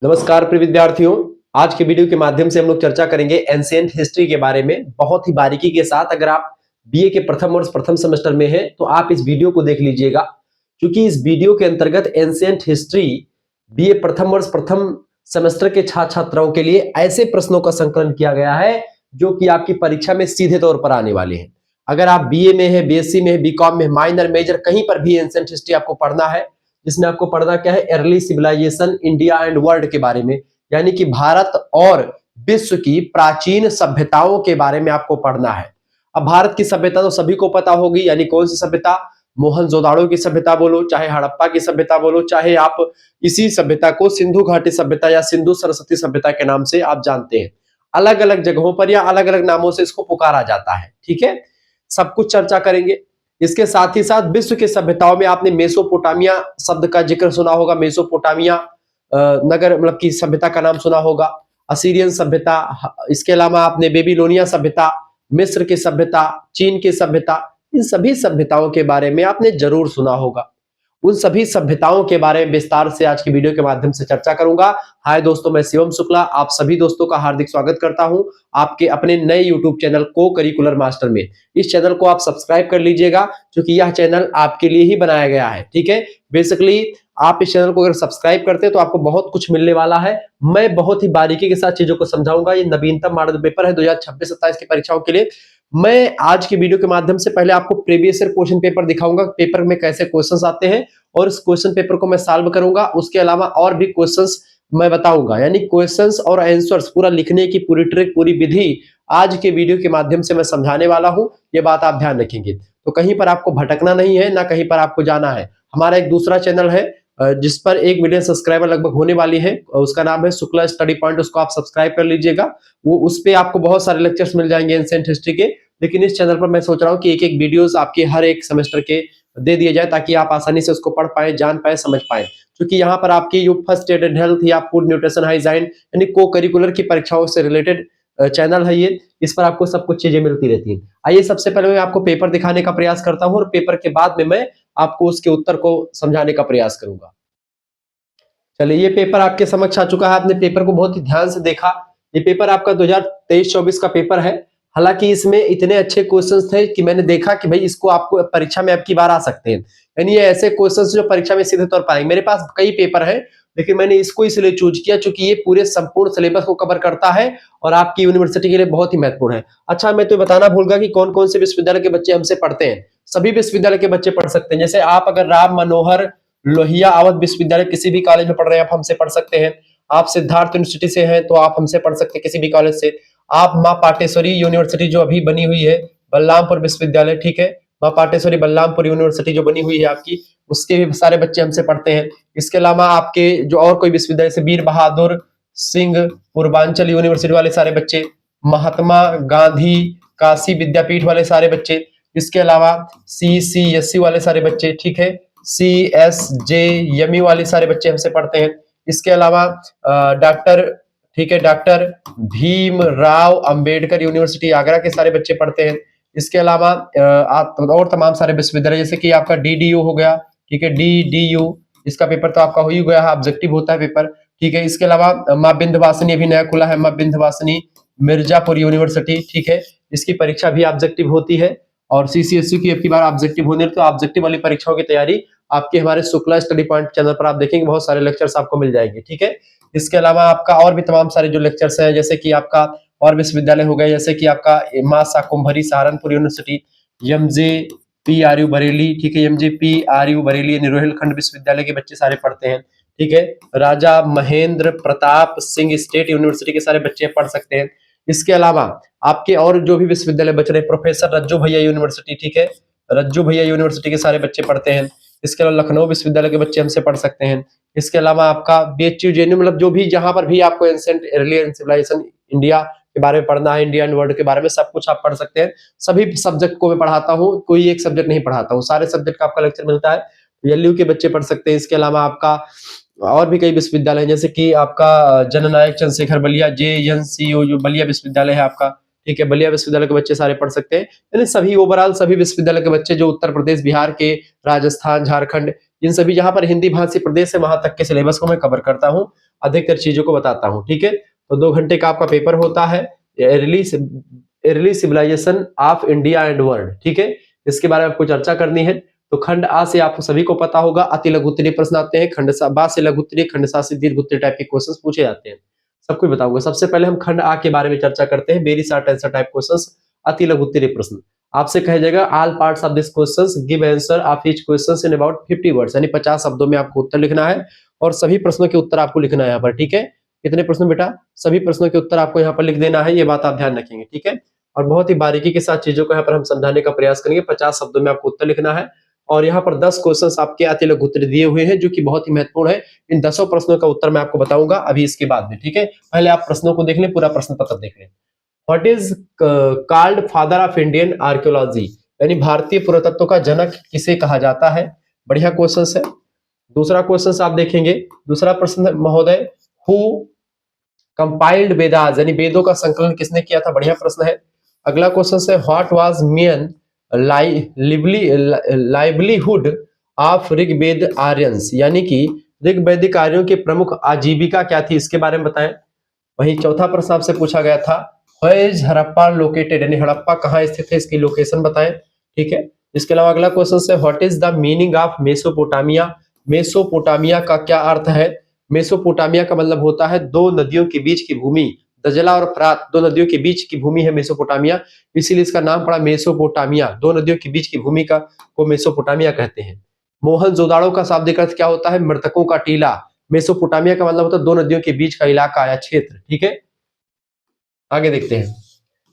नमस्कार प्रिय विद्यार्थियों। आज के वीडियो के माध्यम से हम लोग चर्चा करेंगे एंशिएंट हिस्ट्री के बारे में बहुत ही बारीकी के साथ। अगर आप बीए के प्रथम वर्ष प्रथम सेमेस्टर में हैं तो आप इस वीडियो को देख लीजिएगा, क्योंकि इस वीडियो के अंतर्गत एंशिएंट हिस्ट्री बीए प्रथम वर्ष प्रथम सेमेस्टर के छात्र छात्राओं के लिए ऐसे प्रश्नों का संकलन किया गया है जो कि आपकी परीक्षा में सीधे तौर पर आने वाले हैं। अगर आप बीए में है, बीएससी में है, बीकॉम में, माइनर, मेजर, कहीं पर भी एंशिएंट हिस्ट्री आपको पढ़ना है, जिसमें आपको पढ़ना क्या है, early civilisation India and world के बारे में, यानी कि भारत और विश्व की प्राचीन सभ्यताओं के बारे में आपको पढ़ना है। अब भारत की सभ्यता तो सभी को पता होगी, यानी कौन सी सभ्यता, मोहनजोदाड़ो की सभ्यता बोलो, चाहे हड़प्पा की सभ्यता बोलो, चाहे आप इसी सभ्यता को सिंधु घाटी सभ्यता या सिंधु सरस्वती सभ्यता के नाम से आप जानते हैं। अलग अलग जगहों पर या अलग अलग नामों से इसको पुकारा जाता है। ठीक है, सब कुछ चर्चा करेंगे। इसके साथ ही साथ विश्व की सभ्यताओं में आपने मेसोपोटामिया शब्द का जिक्र सुना होगा, मेसोपोटामिया नगर मतलब की सभ्यता का नाम सुना होगा, असीरियन सभ्यता, इसके अलावा आपने बेबीलोनिया सभ्यता, मिस्र की सभ्यता, चीन की सभ्यता, इन सभी सभ्यताओं के बारे में आपने जरूर सुना होगा। उन सभी सभ्यताओं के बारे में विस्तार से आज की वीडियो के माध्यम से चर्चा करूंगा। हाय दोस्तों, मैं शिवम शुक्ला आप सभी दोस्तों का हार्दिक स्वागत करता हूं आपके अपने नए यूट्यूब चैनल को करिकुलर मास्टर में। इस चैनल को आप सब्सक्राइब कर लीजिएगा, क्योंकि यह चैनल आपके लिए ही बनाया गया है। ठीक है, बेसिकली आप इस चैनल को अगर सब्सक्राइब करते हैं तो आपको बहुत कुछ मिलने वाला है। मैं बहुत ही बारीकी के साथ चीजों को समझाऊंगा। ये नवीनतम मॉडल पेपर है 2026-27 की परीक्षाओं के लिए। मैं आज की वीडियो के माध्यम से पहले आपको प्रीवियस ईयर क्वेश्चन पेपर दिखाऊंगा, पेपर में कैसे क्वेश्चंस आते हैं, और इस क्वेश्चन पेपर को मैं सॉल्व करूंगा। उसके अलावा और भी क्वेश्चंस मैं बताऊंगा, यानी क्वेश्चंस और आंसर्स पूरा लिखने की पूरी ट्रिक, पूरी विधि आज के वीडियो के माध्यम से मैं समझाने वाला हूं। ये बात आप ध्यान रखेंगे तो कहीं पर आपको भटकना नहीं है, ना कहीं पर आपको जाना है। हमारा एक दूसरा चैनल है जिस पर 1 मिलियन सब्सक्राइबर लगभग होने वाली है, उसका नाम है शुक्ला स्टडी पॉइंट। उसको आप सब्सक्राइब कर लीजिएगा। वो उस पे आपको बहुत सारे लेक्चर्स मिल जाएंगे एंशिएंट हिस्ट्री के। लेकिन इस चैनल पर मैं सोच रहा हूँ कि एक एक वीडियोस आपके हर एक सेमेस्टर के दे दिए जाए, ताकि आप आसानी से उसको पढ़ पाए, जान पाए, समझ पाए। क्योंकि यहाँ पर आपकी जो फर्स्ट एड एंड हेल्थ या फूड न्यूट्रिशन हाइजीन यानी को करिकुलर की परीक्षाओं से रिलेटेड चैनल है ये। इस पर आपको सब कुछ चीजें मिलती रहती हैं। आइए सबसे पहले मैं आपको पेपर दिखाने का प्रयास करता हूँ, और पेपर के बाद में मैं आपको उसके उत्तर को समझाने का प्रयास करूंगा। चलिए, ये पेपर आपके समक्ष आ चुका है। आपने पेपर को बहुत ही ध्यान से देखा। ये पेपर आपका 2023-24 का पेपर है। हालांकि इसमें इतने अच्छे क्वेश्चंस थे कि मैंने देखा कि भाई इसको आपको परीक्षा में अब की बार आ सकते हैं, यानी ये ऐसे क्वेश्चंस जो परीक्षा में सीधे तौर पर आएंगे। मेरे पास कई पेपर है, लेकिन मैंने इसको इसलिए चूज किया क्योंकि ये पूरे संपूर्ण सिलेबस को कवर करता है और आपकी यूनिवर्सिटी के लिए बहुत ही महत्वपूर्ण है। अच्छा, मैं तो बताना भूल गया कि कौन कौन से विश्वविद्यालय के बच्चे हमसे पढ़ते हैं। सभी विश्वविद्यालय के बच्चे पढ़ सकते हैं। जैसे आप अगर राम मनोहर लोहिया अवध विश्वविद्यालय किसी भी कॉलेज में पढ़ रहे हैं, आप हमसे पढ़ सकते हैं। आप सिद्धार्थ यूनिवर्सिटी से हैं तो आप हमसे पढ़ सकते हैं किसी भी कॉलेज से। आप माँ पाटेश्वरी यूनिवर्सिटी जो अभी बनी हुई है, बलरामपुर विश्वविद्यालय, ठीक है, माँ पाटेश्वरी बलरामपुर यूनिवर्सिटी जो बनी हुई है आपकी, उसके भी सारे बच्चे हमसे पढ़ते हैं। इसके अलावा आपके जो और कोई विश्वविद्यालय से वीर बहादुर सिंह पूर्वांचल यूनिवर्सिटी वाले सारे बच्चे, महात्मा गांधी काशी विद्यापीठ वाले सारे बच्चे, इसके अलावा CCSU वाले सारे बच्चे, ठीक है, CSJMU वाले सारे बच्चे हमसे पढ़ते हैं। इसके अलावा डॉक्टर, ठीक है, डॉक्टर भीमराव अंबेडकर यूनिवर्सिटी आगरा के सारे बच्चे पढ़ते हैं। इसके अलावा और तमाम सारे विश्वविद्यालय, जैसे कि आपका DDU हो गया, ठीक है, DDU, इसका पेपर तो आपका हो ही गया है, ऑब्जेक्टिव होता है पेपर, ठीक है। इसके अलावा माँ विंध्यवासिनी अभी नया खुला है, माँ विंध्यवासिनी मिर्जापुर यूनिवर्सिटी, ठीक है, इसकी परीक्षा भी ऑब्जेक्टिव होती है। और CCSU की अब की बार ऑब्जेक्टिव होने, तो ऑब्जेक्टिव वाली परीक्षाओं की तैयारी आपके हमारे शुक्ला स्टडी पॉइंट चैनल पर आप देखेंगे, बहुत सारे लेक्चर्स आपको मिल जाएंगे, ठीक है। इसके अलावा आपका और भी तमाम सारे जो लेक्चर्स हैं, जैसे कि आपका और विश्वविद्यालय हो गए, जैसे कि आपका मां शाकुंभरी सहारनपुर यूनिवर्सिटी, MJPRU बरेली, ठीक है, MJPRU बरेली रोहिलखंड विश्वविद्यालय के बच्चे सारे पढ़ते हैं, ठीक है। राजा महेंद्र प्रताप सिंह स्टेट यूनिवर्सिटी के सारे बच्चे पढ़ सकते हैं। इसके अलावा आपके और जो भी विश्वविद्यालय बच रहे, प्रोफेसर रज्जू भैया यूनिवर्सिटी, ठीक है, रज्जू भैया यूनिवर्सिटी के सारे बच्चे पढ़ते हैं। इसके अलावा लखनऊ विश्वविद्यालय के बच्चे हमसे पढ़ सकते हैं। इसके अलावा आपका BHU मतलब जो भी जहां पर भी आपको एंशिएंट अर्ली सिविलाइजेशन इंडिया के बारे में पढ़ना है, इंडिया एंड वर्ल्ड के बारे में, सब कुछ आप पढ़ सकते हैं। सभी सब्जेक्ट को मैं पढ़ाता हूँ, कोई एक सब्जेक्ट नहीं पढ़ाता हूँ, सारे सब्जेक्ट का आपका लेक्चर मिलता है। LU के बच्चे पढ़ सकते हैं। इसके अलावा आपका और भी कई विश्वविद्यालय हैं, जैसे कि आपका जननायक चंद्रशेखर बलिया JNCU जो बलिया विश्वविद्यालय है आपका, ठीक है, बलिया विश्वविद्यालय के बच्चे सारे पढ़ सकते हैं। यानी सभी ओवरऑल सभी विश्वविद्यालय के बच्चे जो उत्तर प्रदेश, बिहार के, राजस्थान, झारखंड, इन सभी जहां पर हिंदी भाषी प्रदेश है वहां तक के सिलेबस को मैं कवर करता हूं, अधिकतर चीजों को बताता हूं। ठीक है, तो 2 घंटे का आपका पेपर होता है। Early civilisation of India and world, ठीक है, इसके बारे में आपको चर्चा करनी है। तो खंड आ से आप सभी को पता होगा अति लघु उत्तरीय प्रश्न आते हैं, खंड बा से लघु उत्तरीय, खंड सा से दीर्घ उत्तरीय टाइप के क्वेश्चंस पूछे जाते हैं, सब कुछ बताऊंगा। सबसे पहले हम खंड आ के बारे में चर्चा करते हैं, very short answer type questions, अति लघु उत्तरीय प्रश्न। आपसे कहा जाएगा all parts of this questions give answer of each questions in about 50 words, यानी 50 शब्दों में आपको उत्तर लिखना है और सभी प्रश्नों के उत्तर आपको लिखना है यहाँ पर। ठीक है, कितने प्रश्न बेटा? सभी प्रश्नों के उत्तर आपको यहाँ पर लिख देना है, ये बात आप ध्यान रखेंगे। ठीक है, और बहुत ही बारीकी के साथ चीजों को यहाँ पर हम समझाने का प्रयास करेंगे। 50 शब्दों में आपको उत्तर लिखना है और यहाँ पर 10 क्वेश्चंस आपके अति लघु उत्तर दिए हुए हैं जो कि बहुत ही महत्वपूर्ण है। इन 10 प्रश्नों का उत्तर मैं आपको बताऊंगा अभी इसके बाद में। ठीक है, पहले आप प्रश्नों को देख लें, पूरा प्रश्न पत्र देख लें। What is called father of Indian archaeology, यानी भारतीय पुरातत्व का जनक किसे कहा जाता है? बढ़िया क्वेश्चन है। दूसरा क्वेश्चन आप देखेंगे, दूसरा प्रश्न महोदय, हु कंपाइल्ड वेदास, यानी वेदों का संकलन किसने किया था? बढ़िया प्रश्न है। अगला क्वेश्चन है what was main livelihood of Rigveda Aryans, यानी कि ऋग्वैदिक आर्यों की प्रमुख आजीविका क्या थी, इसके बारे में बताएं। वही चौथा प्रश्न आपसे पूछा गया था वेयर इज हड़प्पा लोकेटेड, यानी हड़प्पा कहाँ स्थित है, इसकी लोकेशन बताएं। ठीक है, इसके अलावा अगला क्वेश्चन है what is the meaning of Mesopotamia, Mesopotamia का क्या अर्थ है? मेसोपोटामिया का मतलब होता है 2 नदियों के बीच की भूमि, दजला और फरात 2 नदियों के बीच की भूमि है मेसोपोटामिया, इसीलिए इसका नाम पड़ा मेसोपोटामिया। 2 नदियों के बीच की भूमि का को मेसोपोटामिया कहते हैं। मोहनजोदाड़ो का शाब्दिक अर्थ क्या होता है? मृतकों का टीला। मेसोपोटामिया का मतलब होता है 2 नदियों के बीच का इलाका या क्षेत्र। ठीक है, आगे देखते हैं।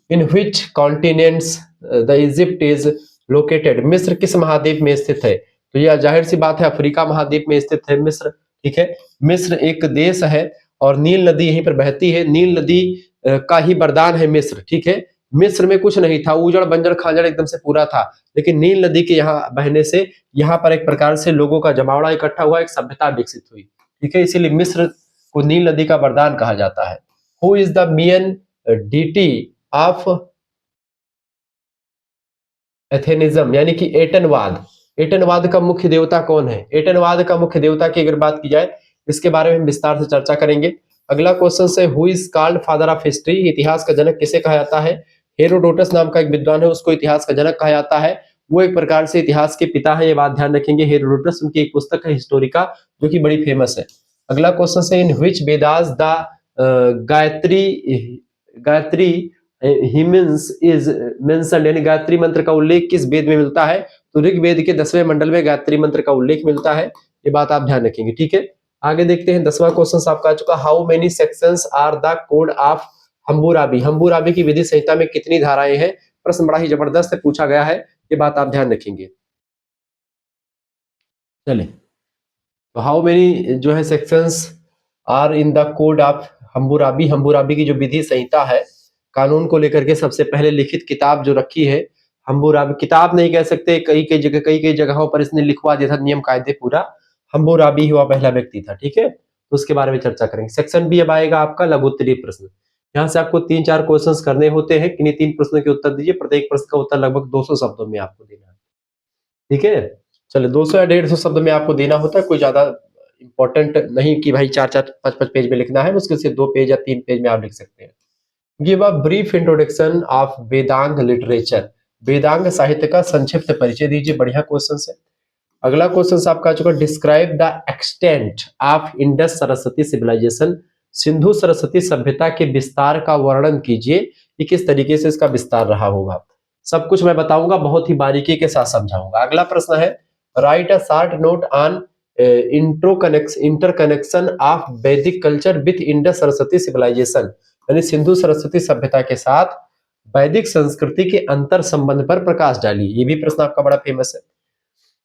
In which continents the Egypt is located, मिस्र किस महाद्वीप में स्थित है? तो यह जाहिर सी बात है अफ्रीका महाद्वीप में स्थित है मिस्र। ठीक है, मिस्र एक देश है और नील नदी यहीं पर बहती है, नील नदी का ही वरदान है मिस्र। ठीक है, मिस्र में कुछ नहीं था, उजड़ बंजर खांजड़ एकदम से पूरा था, लेकिन नील नदी के यहाँ बहने से यहाँ पर एक प्रकार से लोगों का जमावड़ा इकट्ठा हुआ, एक सभ्यता विकसित हुई। ठीक है, इसीलिए मिस्र को नील नदी का वरदान कहा जाता है। Who is the main deity of Atenism, यानी कि एटनवाद, एटनवाद का मुख्य देवता कौन है? एटनवाद का मुख्य देवता की अगर बात की जाए, इसके बारे में हम विस्तार से चर्चा करेंगे। अगला क्वेश्चन है who is called father of history, इतिहास का जनक किसे कहा जाता है? हेरोडोटस नाम का एक विद्वान है, उसको इतिहास का जनक कहा जाता है। वो एक प्रकार से इतिहास के पिता है, ये बात ध्यान रखेंगे। हेरोडोटस, उनकी एक पुस्तक है हिस्टोरिका जो कि बड़ी फेमस है। अगला क्वेश्चन है in which Vedas the Gayatri hymns is mentioned, यानी गायत्री मंत्र का उल्लेख किस वेद में मिलता है? तो ऋग्वेद के 10वें मंडल में गायत्री मंत्र का उल्लेख मिलता है, ये बात आप ध्यान रखेंगे। ठीक है, आगे देखते हैं। 10वां क्वेश्चन आपका आ चुका, how many sections are the code of Hammurabi, Hammurabi की विधि संहिता में कितनी धाराएं हैं? प्रश्न बड़ा ही जबरदस्त पूछा गया है, ये बात आप ध्यान रखेंगे। चले, तो हाउ मेनी जो है sections are in the code of Hammurabi, Hammurabi की जो विधि संहिता है, कानून को लेकर के सबसे पहले लिखित किताब जो रखी है हम्बुराबी, किताब नहीं कह सकते, कई जगहों पर इसने लिखवा दिया था नियम कायदे पूरा, हम्बुराबी हुआ पहला व्यक्ति था। ठीक है, तो उसके बारे में चर्चा करेंगे। सेक्शन बी अब आएगा आपका लघु उत्तरीय प्रश्न। यहाँ से आपको 3-4 क्वेश्चंस करने होते हैं, किन्हीं 3 प्रश्नों के उत्तर दीजिए, प्रत्येक प्रश्न का उत्तर लगभग 200 शब्दों में आपको देना है। ठीक है, चलिए 200 या 150 शब्द में आपको देना होता है, कोई ज्यादा इंपॉर्टेंट नहीं कि भाई 4-4, 5-5 पेज में लिखना है, मुश्किल से 2 पेज या 3 पेज में आप लिख सकते हैं। Give a brief introduction of Vedang literature, Vedang साहित्य का संक्षिप्त परिचय दीजिए। बढ़िया क्वेश्चन है। अगला क्वेश्चन आपका आ चुका, describe the extent of Indus Saraswati civilisation, Sindhu Saraswati सभ्यता के विस्तार का वर्णन कीजिए, कि किस तरीके से इसका विस्तार रहा होगा। सब कुछ मैं बताऊंगा, बहुत ही बारीकी के साथ समझाऊंगा। अगला प्रश्न है write a short note on interconnection of Vedic culture with Indus Saraswati civilisation, यानी सिंधु सरस्वती सभ्यता के साथ वैदिक संस्कृति के अंतर संबंध पर प्रकाश डालिए। ये भी प्रश्न आपका बड़ा फेमस है।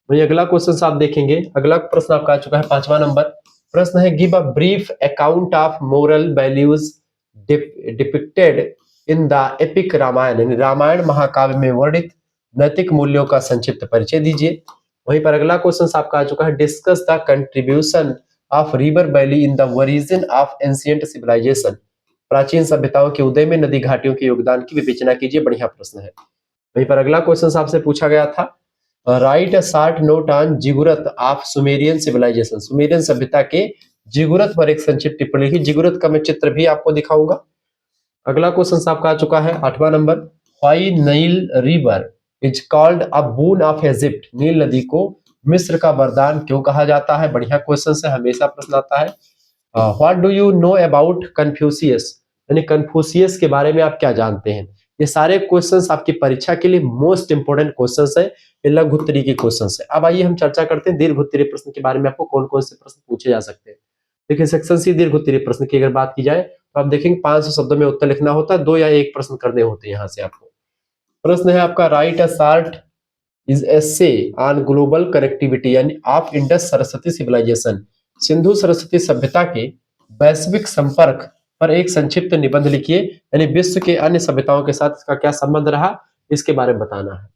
वही अगला क्वेश्चन आप देखेंगे, अगला प्रश्न आपका आ चुका है 5वां नंबर। प्रश्न है give a brief account of moral values depicted in the epic Ramayana, यानी रामायण महाकाव्य में वर्णित नैतिक मूल्यों का संक्षिप्त परिचय दीजिए। वहीं पर अगला क्वेश्चन आपका आ चुका है discuss the contribution of river valley in the origin of ancient civilisation, प्राचीन सभ्यताओं के उदय में नदी घाटियों के योगदान की विवेचना कीजिए। बढ़िया प्रश्न है। वहीं पर अगला क्वेश्चन आपसे पूछा गया था, write a short note on ziggurat of Sumerian civilisation. Sumerian सभ्यता के जिगुरत पर एक संक्षिप्त टिप्पणी लिखी। जिगुरत का मैं चित्र भी आपको दिखाऊंगा। अगला क्वेश्चन आपका आ चुका है 8वां number, why Nile river is called a boon of Egypt. नील नदी को मिस्र का वरदान क्यों कहा जाता है? बढ़िया क्वेश्चन से हमेशा प्रश्न आता है। What do you know about Confucius, यानी कन्फ्यूशियस के बारे में आप क्या जानते हैं? ये सारे क्वेश्चंस आपकी परीक्षा के लिए मोस्ट इंपोर्टेंट क्वेश्चंस है, ये लघु उत्तरीय के क्वेश्चंस है। अब आइए हम चर्चा करते हैं दीर्घ उत्तरीय प्रश्न के बारे में, आपको कौन कौन से प्रश्न पूछे जा सकते हैं। देखिए सेक्शन सी दीर्घ उत्तरीय प्रश्न की अगर बात की जाए तो आप देखेंगे 500 शब्दों में उत्तर लिखना होता है, 2 या 1 प्रश्न करने होते हैं यहाँ से आपको। प्रश्न है आपका, write a short is essay on global connectivity यानी of Indus Saraswati civilisation. Sindhu Saraswati सभ्यता के वैश्विक संपर्क पर एक संक्षिप्त निबंध लिखिए, यानी विश्व के अन्य सभ्यताओं के साथ इसका क्या संबंध रहा, इसके बारे में बताना है।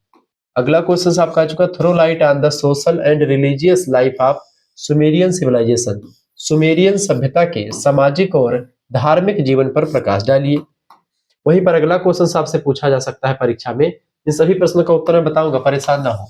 अगला क्वेश्चन आपका आ चुका, throw light on the social and religious life of Sumerian civilisation. Sumerian सभ्यता के सामाजिक और धार्मिक जीवन पर प्रकाश डालिए। वहीं पर अगला क्वेश्चन आपसे पूछा जा सकता है परीक्षा में, इन सभी प्रश्नों का उत्तर मैं बताऊंगा, परेशान ना हो।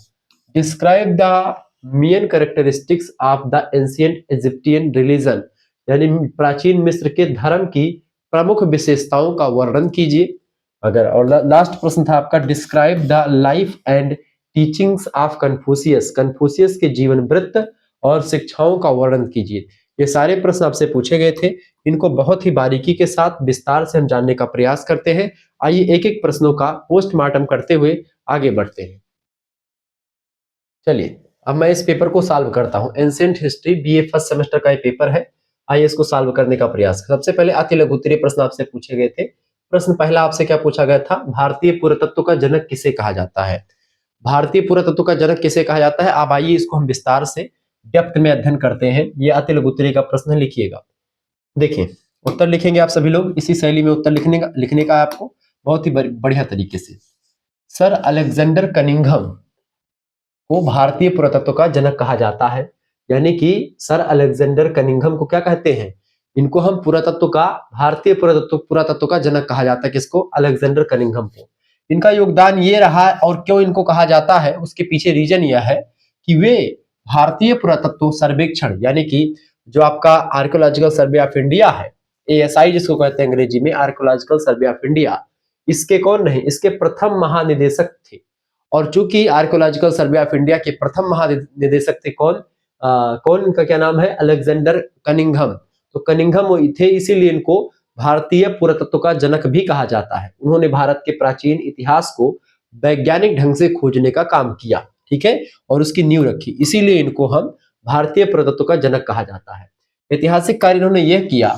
Describe the main characteristics of the ancient Egyptian religion, यानी प्राचीन मिस्र के धर्म की प्रमुख विशेषताओं का वर्णन कीजिए। अगर और लास्ट प्रश्न था आपका, describe the life and teachings of Confucius. Confucius के जीवन वृत्त और शिक्षाओं का वर्णन कीजिए। ये सारे प्रश्न आपसे पूछे गए थे, इनको बहुत ही बारीकी के साथ विस्तार से हम जानने का प्रयास करते हैं। आइए एक एक प्रश्नों का पोस्टमार्टम करते हुए आगे बढ़ते हैं। चलिए अब मैं इस पेपर को सॉल्व करता हूं। Ancient history BA first semester का ये पेपर है। आइए इसको सॉल्व करने का प्रयास। सबसे पहले अति लघु उत्तरीय प्रश्न आपसे पूछे गए थे। प्रश्न पहला आपसे क्या पूछा गया था, भारतीय पुरातत्व का जनक किसे कहा जाता है? भारतीय पुरातत्व का जनक किसे कहा जाता है? अब आइए इसको हम विस्तार से डेप्थ में अध्ययन करते हैं। ये अति लघु उत्तरीय का प्रश्न लिखिएगा। देखिए उत्तर लिखेंगे आप सभी लोग इसी शैली में उत्तर लिखने का आपको बहुत ही बढ़िया तरीके से। सर अलेक्जेंडर कनिंघम को भारतीय पुरातत्व का जनक कहा जाता है, यानी कि सर अलेक्जेंडर कनिंघम को क्या कहते हैं? इनको हम पुरातत्व का, भारतीय पुरातत्व का जनक कहा जाता है। किसको? अलेक्जेंडर कनिंघम को। इनका योगदान ये रहा, और क्यों इनको कहा जाता है उसके पीछे रीजन यह है कि वे भारतीय पुरातत्व सर्वेक्षण, यानी कि जो आपका आर्कियोलॉजिकल सर्वे ऑफ इंडिया है, ASI जिसको कहते हैं अंग्रेजी में, आर्कियोलॉजिकल सर्वे ऑफ इंडिया, इसके कौन नहीं, इसके प्रथम महानिदेशक थे। और चूंकि आर्कियोलॉजिकल सर्वे ऑफ इंडिया के प्रथम महानिदेशक थे कौन, कौन इनका क्या नाम है, अलेक्जेंडर कनिंघम। तो कनिंघम थे, इसीलिए इनको भारतीय पुरातत्व का जनक भी कहा जाता है। उन्होंने भारत के प्राचीन इतिहास को वैज्ञानिक ढंग से खोजने का काम किया, ठीक है, और उसकी नींव रखी, इसीलिए इनको हम भारतीय पुरातत्व का जनक कहा जाता है। ऐतिहासिक कार्य इन्होंने यह किया,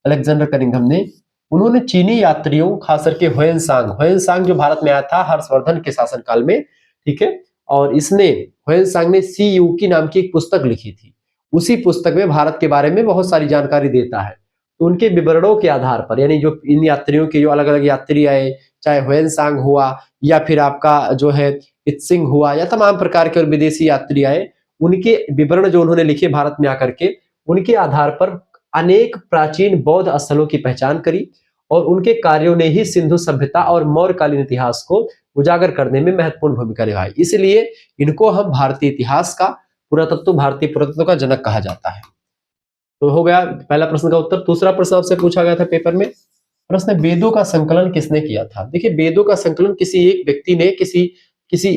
अलेक्जेंडर कनिंघम ने, उन्होंने चीनी यात्रियों खास करके ह्वेनसांग जो भारत में आया था हर्षवर्धन के शासनकाल में, ठीक है, और इसने ह्वेनसांग ने सी यूकी नाम की एक पुस्तक लिखी थी। उसी पुस्तक में भारत के बारे में बहुत सारी जानकारी देता है। तो उनके विवरणों के आधार पर, यानी जो इन यात्रियों के जो अलग अलग यात्री आए, चाहे ह्वेनसांग हुआ या फिर आपका जो है इत्सिंग हुआ, या तमाम प्रकार के और विदेशी यात्री आए, उनके विवरण जो उन्होंने लिखे भारत में आकर के, उनके आधार पर अनेक प्राचीन बौद्ध स्थलों की पहचान करी, और उनके कार्यों ने ही सिंधु सभ्यता और मौर्यकालीन इतिहास को उजागर करने में महत्वपूर्ण भूमिका निभाई। इसलिए इनको हम भारतीय इतिहास का पुरातत्व, भारतीय पुरातत्व का जनक कहा जाता है। तो हो गया पहला प्रश्न का उत्तर। दूसरा प्रश्न आपसे पूछा गया था पेपर में, प्रश्न वेदों का संकलन किसने किया था? देखिए वेदों का संकलन किसी एक व्यक्ति ने, किसी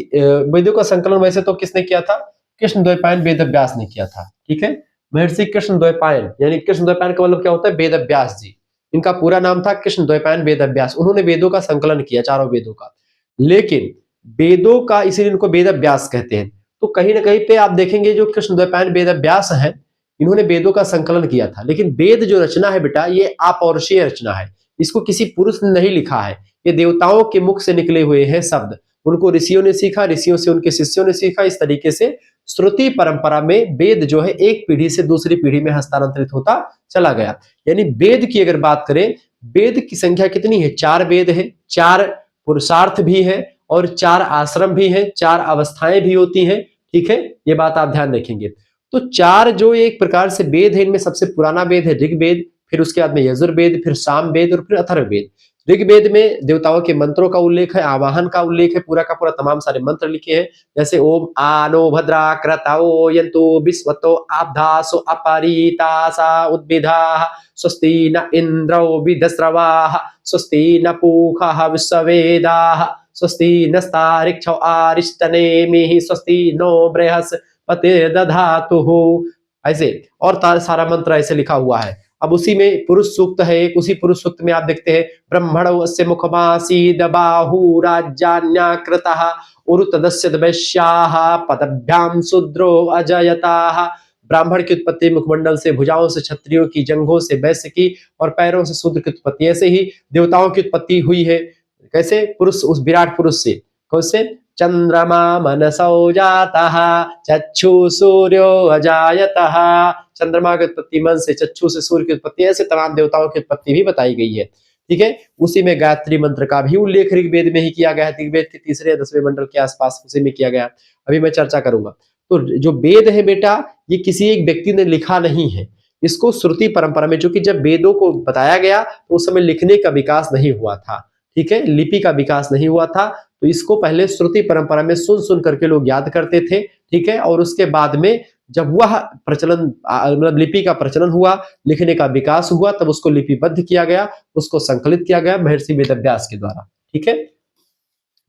वेदों का संकलन वैसे तो किसने किया था? कृष्णद्वैपायन वेद व्यास ने किया था, ठीक है। महर्षि कृष्णद्वैपायन, यानी कृष्णद्वैपायन का मतलब क्या होता है? वेद व्यास जी। इनका पूरा नाम था कृष्णद्वैपायन वेद व्यास। उन्होंने वेदों का संकलन किया, चारों वेदों का। लेकिन वेदों का, इसीलिए इनको वेद व्यास कहते हैं। तो कहीं ना कहीं पे आप देखेंगे जो कृष्णद्वैपायन वेद व्यास हैं, इन्होंने वेदों का संकलन किया था। लेकिन वेद जो रचना है बेटा, ये अपौरुषीय रचना है। इसको किसी पुरुष ने नहीं लिखा है, ये देवताओं के मुख से निकले हुए हैं शब्द। उनको ऋषियों ने सीखा, ऋषियों से उनके शिष्यों ने सीखा। इस तरीके से श्रुति परंपरा में वेद जो है एक पीढ़ी से दूसरी पीढ़ी में हस्तांतरित होता चला गया। यानी वेद की अगर बात करें, वेद की संख्या कितनी है? 4 वेद है, 4 पुरुषार्थ भी है, और 4 आश्रम भी है, 4 अवस्थाएं भी होती हैं, ठीक है। ये बात आप ध्यान रखेंगे। तो 4 जो एक प्रकार से वेद है, इनमें सबसे पुराना वेद है ऋग्वेद, फिर उसके बाद में यजुर्वेद, फिर सामवेद और फिर अथर्ववेद। ऋग्वेद में देवताओं के मंत्रों का उल्लेख है, आवाहन का उल्लेख है, पूरा का पूरा तमाम सारे मंत्र लिखे हैं, जैसे ओम आनो भद्रा क्रताओ यंतो विश्वतो आब्धासो अपरीतासा उद्भिदाः स्वस्ति न इंद्रो विधस्रवाः स्वस्ति न पूषा विश्ववेदाः स्वस्ति नस्तारिक्षो आरिष्टनेमिः स्वस्ति नो बृहस्पतिर्दधातुः। ऐसे और सारा मंत्र ऐसे लिखा हुआ है। अब उसी में पुरुष सूक्त है एक, उसी पुरुष सूक्त में आप देखते हैं ब्रह्मणो अस्य मुखमासीद बाहुराज्यान्याकृतः उरुतदस्य वैश्याः पदभ्याम शूद्रो अजयताः। ब्राह्मण की उत्पत्ति मुखमंडल से, भुजाओं से क्षत्रियों की, जंघों से वैश्य की और पैरों से शूद्र की उत्पत्ति। ऐसे ही देवताओं की उत्पत्ति हुई है, कैसे? पुरुष, उस विराट पुरुष से। कौन से? चंद्रमा मनसो जातः चक्षु सूर्यो अजायतः। चंद्रमा की उत्पत्ति मन से, चक्षु से सूर्य की उत्पत्ति, ऐसे तमाम देवताओं की उत्पत्ति भी बताई गई है। ठीक है, उसी में गायत्री मंत्र का भी उल्लेख ऋग्वेद में ही किया गया है। ऋग्वेद के 3 या 10वें मंडल के आसपास उसी में किया गया। अभी मैं चर्चा करूंगा। तो जो वेद है बेटा, ये किसी एक व्यक्ति ने लिखा नहीं है, इसको श्रुति परंपरा में, चूंकि जब वेदों को बताया गया तो उस समय लिखने का विकास नहीं हुआ था, ठीक है, लिपि का विकास नहीं हुआ था, तो इसको पहले श्रुति परंपरा में सुन सुन करके लोग याद करते थे। ठीक है, और उसके बाद में जब वह प्रचलन, मतलब लिपि का प्रचलन हुआ, लिखने का विकास हुआ, तब उसको लिपिबद्ध किया गया, उसको संकलित किया गया महर्षि वेदव्यास के द्वारा। ठीक है,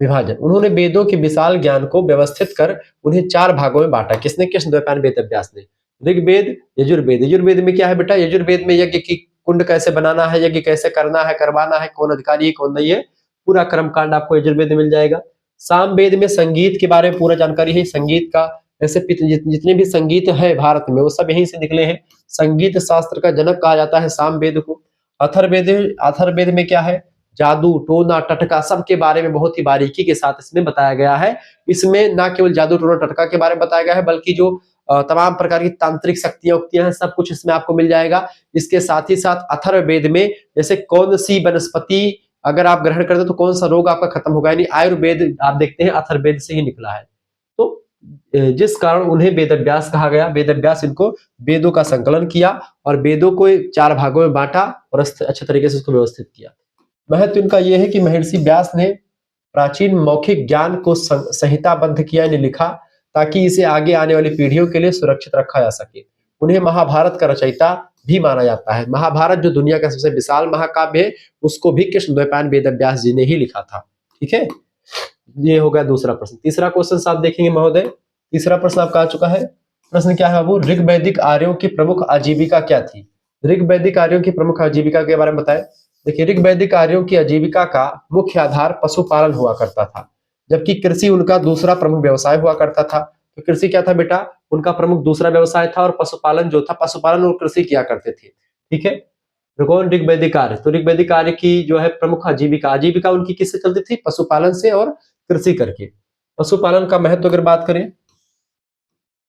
विभाजन, उन्होंने वेदों के विशाल ज्ञान को व्यवस्थित कर उन्हें 4 भागों में बांटा। किसने? कृष्णद्वैपायन वेदव्यास ने। ऋग्वेद, यजुर्वेद। यजुर्वेद में क्या है बेटा? यजुर्वेद में यज्ञ की कुंड कैसे बनाना है, यज्ञ कैसे करना है, करवाना है, कौन अधिकारी है कौन नहीं है, पूरा कर्म कांड आपको यजुर्वेद में मिल जाएगा। सामवेद में संगीत के बारे में पूरा जानकारी है, संगीत का, ऐसे जितने भी संगीत है भारत में वो सब यहीं से निकले हैं। संगीत शास्त्र का जनक कहा जाता है सामवेद को। अथर्ववेद, अथर्ववेद में क्या है? जादू, टोना, टटका, सब के बारे में बहुत ही बारीकी के साथ इसमें बताया गया है। इसमें ना केवल जादू, टोना, टटका के बारे में बताया गया है, बल्कि जो तमाम प्रकार की तांत्रिक शक्तियां उक्तियां हैं, सब कुछ इसमें आपको मिल जाएगा। इसके साथ ही साथ अथर्ववेद में जैसे कौन सी वनस्पति अगर आप ग्रहण करते तो कौन सा रोग आपका खत्म होगा, यानी आयुर्वेद आप देखते हैं अथर्ववेद से ही निकला है। तो जिस कारण उन्हें वेदव्यास कहा गया। वेदव्यास इनको वेदों का संकलन किया और वेदों को 4 भागों में बांटा और अच्छे तरीके से उसको व्यवस्थित किया। महत्व इनका यह है कि महर्षि व्यास ने प्राचीन मौखिक ज्ञान को संहिताबद्ध किया, यानी लिखा, ताकि इसे आगे आने वाली पीढ़ियों के लिए सुरक्षित रखा जा सके। उन्हें महाभारत का रचयिता भी माना जाता है। महाभारत जो दुनिया का सबसे विशाल महाकाव्य है, उसको भी कृष्णद्वैपायन वेदव्यास जी ने ही लिखा था। ठीक है, ये हो गया दूसरा प्रश्न। तीसरा क्वेश्चन आप देखेंगे महोदय, तीसरा प्रश्न आपका आ चुका है। प्रश्न क्या है? वो ऋग्वैदिक आर्यों की प्रमुख आजीविका क्या थी? ऋग्वैदिक आर्यों की प्रमुख आजीविका के बारे में बताएं। देखिए, ऋग्वैदिक आर्यों की आजीविका का मुख्य आधार पशुपालन हुआ करता था, जबकि कृषि उनका दूसरा प्रमुख व्यवसाय हुआ करता था। तो कृषि क्या था बेटा? उनका प्रमुख दूसरा व्यवसाय था, और पशुपालन जो था, पशुपालन और कृषि किया करते थे। ठीक है, कौन? ऋग्वैदिक आर्य। तो ऋग्वैदिक आर्य की जो है प्रमुख आजीविका, आजीविका उनकी किससे चलती थी? पशुपालन से और कृषि करके। पशुपालन का महत्व अगर बात करें,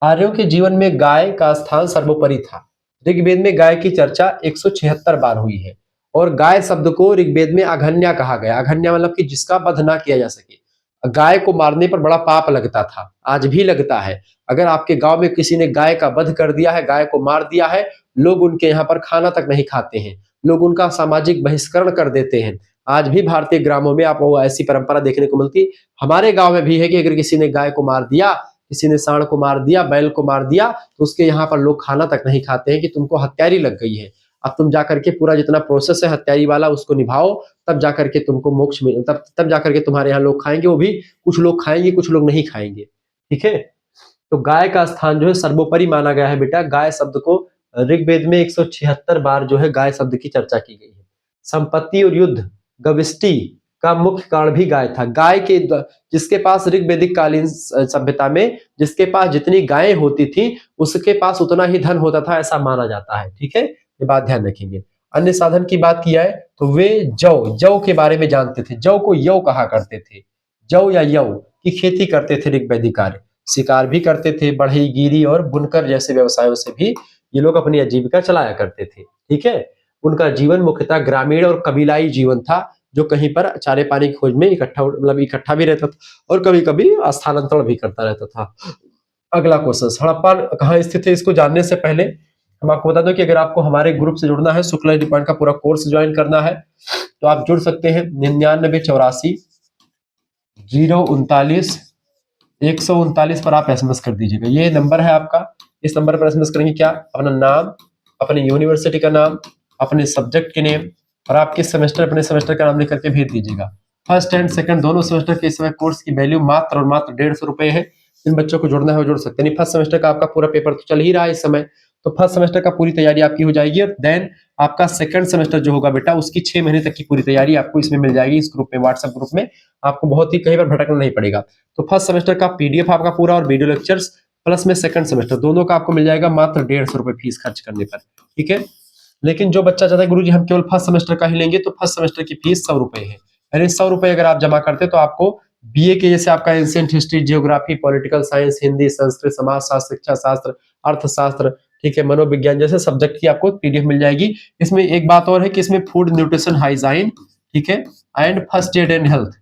आर्यों के जीवन में गाय का स्थान सर्वोपरि था। ऋग्वेद में गाय की चर्चा 176 बार हुई है, और गाय शब्द को ऋग्वेद में अघन्या कहा गया। अघन्या मतलब कि जिसका वध ना किया जा सके। गाय को मारने पर बड़ा पाप लगता था, आज भी लगता है। अगर आपके गांव में किसी ने गाय का वध कर दिया है, गाय को मार दिया है, लोग उनके यहाँ पर खाना तक नहीं खाते हैं, लोग उनका सामाजिक बहिष्करण कर देते हैं। आज भी भारतीय ग्रामों में आपको ऐसी परंपरा देखने को मिलती। हमारे गांव में भी है कि अगर किसी ने गाय को मार दिया, किसी ने सांड को मार दिया, बैल को मार दिया, तो उसके यहाँ पर लोग खाना तक नहीं खाते हैं कि तुमको हत्यारी लग गई है, अब तुम जाकर के पूरा जितना प्रोसेस है हत्यारी वाला उसको निभाओ, तब जाकर के तुमको मोक्ष मिल, तब जाकर के तुम्हारे यहाँ लोग खाएंगे। वो भी कुछ लोग खाएंगे, कुछ लोग नहीं खाएंगे। ठीक है, तो गाय का स्थान जो है सर्वोपरि माना गया है बेटा। गाय शब्द को ऋग्वेद में 176 बार जो है गाय शब्द की चर्चा की गई है। संपत्ति और युद्ध, गविष्टि का मुख्य कारण भी गाय था। गाय के, जिसके पास ऋग्वैदिक कालीन सभ्यता में जिसके पास जितनी गायें होती थी, उसके पास उतना ही धन होता था, ऐसा माना जाता है। ठीक है, ये बात ध्यान रखेंगे। अन्य साधन की बात किया है तो वे जौ के बारे में जानते थे। जौ को यौ कहा करते थे। जौ या यौ की खेती करते थे ऋग्वैदिक आर्य। शिकार भी करते थे, बढ़ई, गिरी और बुनकर जैसे व्यवसायों से भी ये लोग अपनी आजीविका चलाया करते थे। ठीक है, उनका जीवन मुख्यतः ग्रामीण और कबीलाई जीवन था, जो कहीं पर चारे पानी की खोज में इकट्ठा भी रहता था और कभी कभी स्थानांतरण भी करता रहता था। अगला क्वेश्चन, हड़प्पा कहाँ स्थित है? इसको जानने से पहले हम आपको बता दो कि अगर आपको हमारे ग्रुप से जुड़ना है, शुक्ला डिपार्टमेंट का पूरा कोर्स ज्वाइन करना है, तो आप जुड़ सकते हैं 9984 039 139 पर आप एसएमएस कर दीजिएगा। ये नंबर है आपका, इस नंबर पर एसएमएस करेंगे क्या, अपना नाम, अपने यूनिवर्सिटी का नाम, अपने सब्जेक्ट के नेम और आप किस सेमेस्टर, अपने सेमेस्टर का नाम लिख करके भेज दीजिएगा। फर्स्ट एंड सेकंड दोनों सेमेस्टर के इस समय कोर्स की वैल्यू मात्र और मात्र 150 रुपए है। जिन बच्चों को जुड़ना है वो जुड़ सकते हैं। नहीं, फर्स्ट सेमेस्टर का आपका पूरा पेपर तो चल ही रहा है इस समय, तो फर्स्ट सेमेस्टर का पूरी तैयारी आपकी हो जाएगी और देन आपका सेकंड सेमेस्टर जो होगा बेटा, उसकी 6 महीने तक की पूरी तैयारी आपको इसमें मिल जाएगी। इस ग्रुप में, व्हाट्सएप ग्रुप में आपको बहुत ही कहीं पर भटकना नहीं पड़ेगा। तो फर्स्ट सेमेस्टर का पीडीएफ आपका पूरा और वीडियो लेक्चर्स प्लस में सेकंड सेमेस्टर दोनों का आपको मिल जाएगा मात्र 150 रुपए फीस खर्च करने पर। ठीक है, लेकिन जो बच्चा चाहता है गुरुजी हम केवल फर्स्ट सेमेस्टर का ही लेंगे, तो फर्स्ट सेमेस्टर की फीस 100 रुपए है। यानी 100 रुपए अगर आप जमा करते तो आपको बीए के जैसे आपका ancient history, geography, political science, Hindi, Sanskrit, समाज शास्त्र, शिक्षा शास्त्र, अर्थशास्त्र, ठीक है, मनोविज्ञान जैसे सब्जेक्ट की आपको पीडीएफ मिल जाएगी। इसमें एक बात और है कि इसमें फूड, न्यूट्रिशन, हाइजाइन, ठीक है, and first aid and health,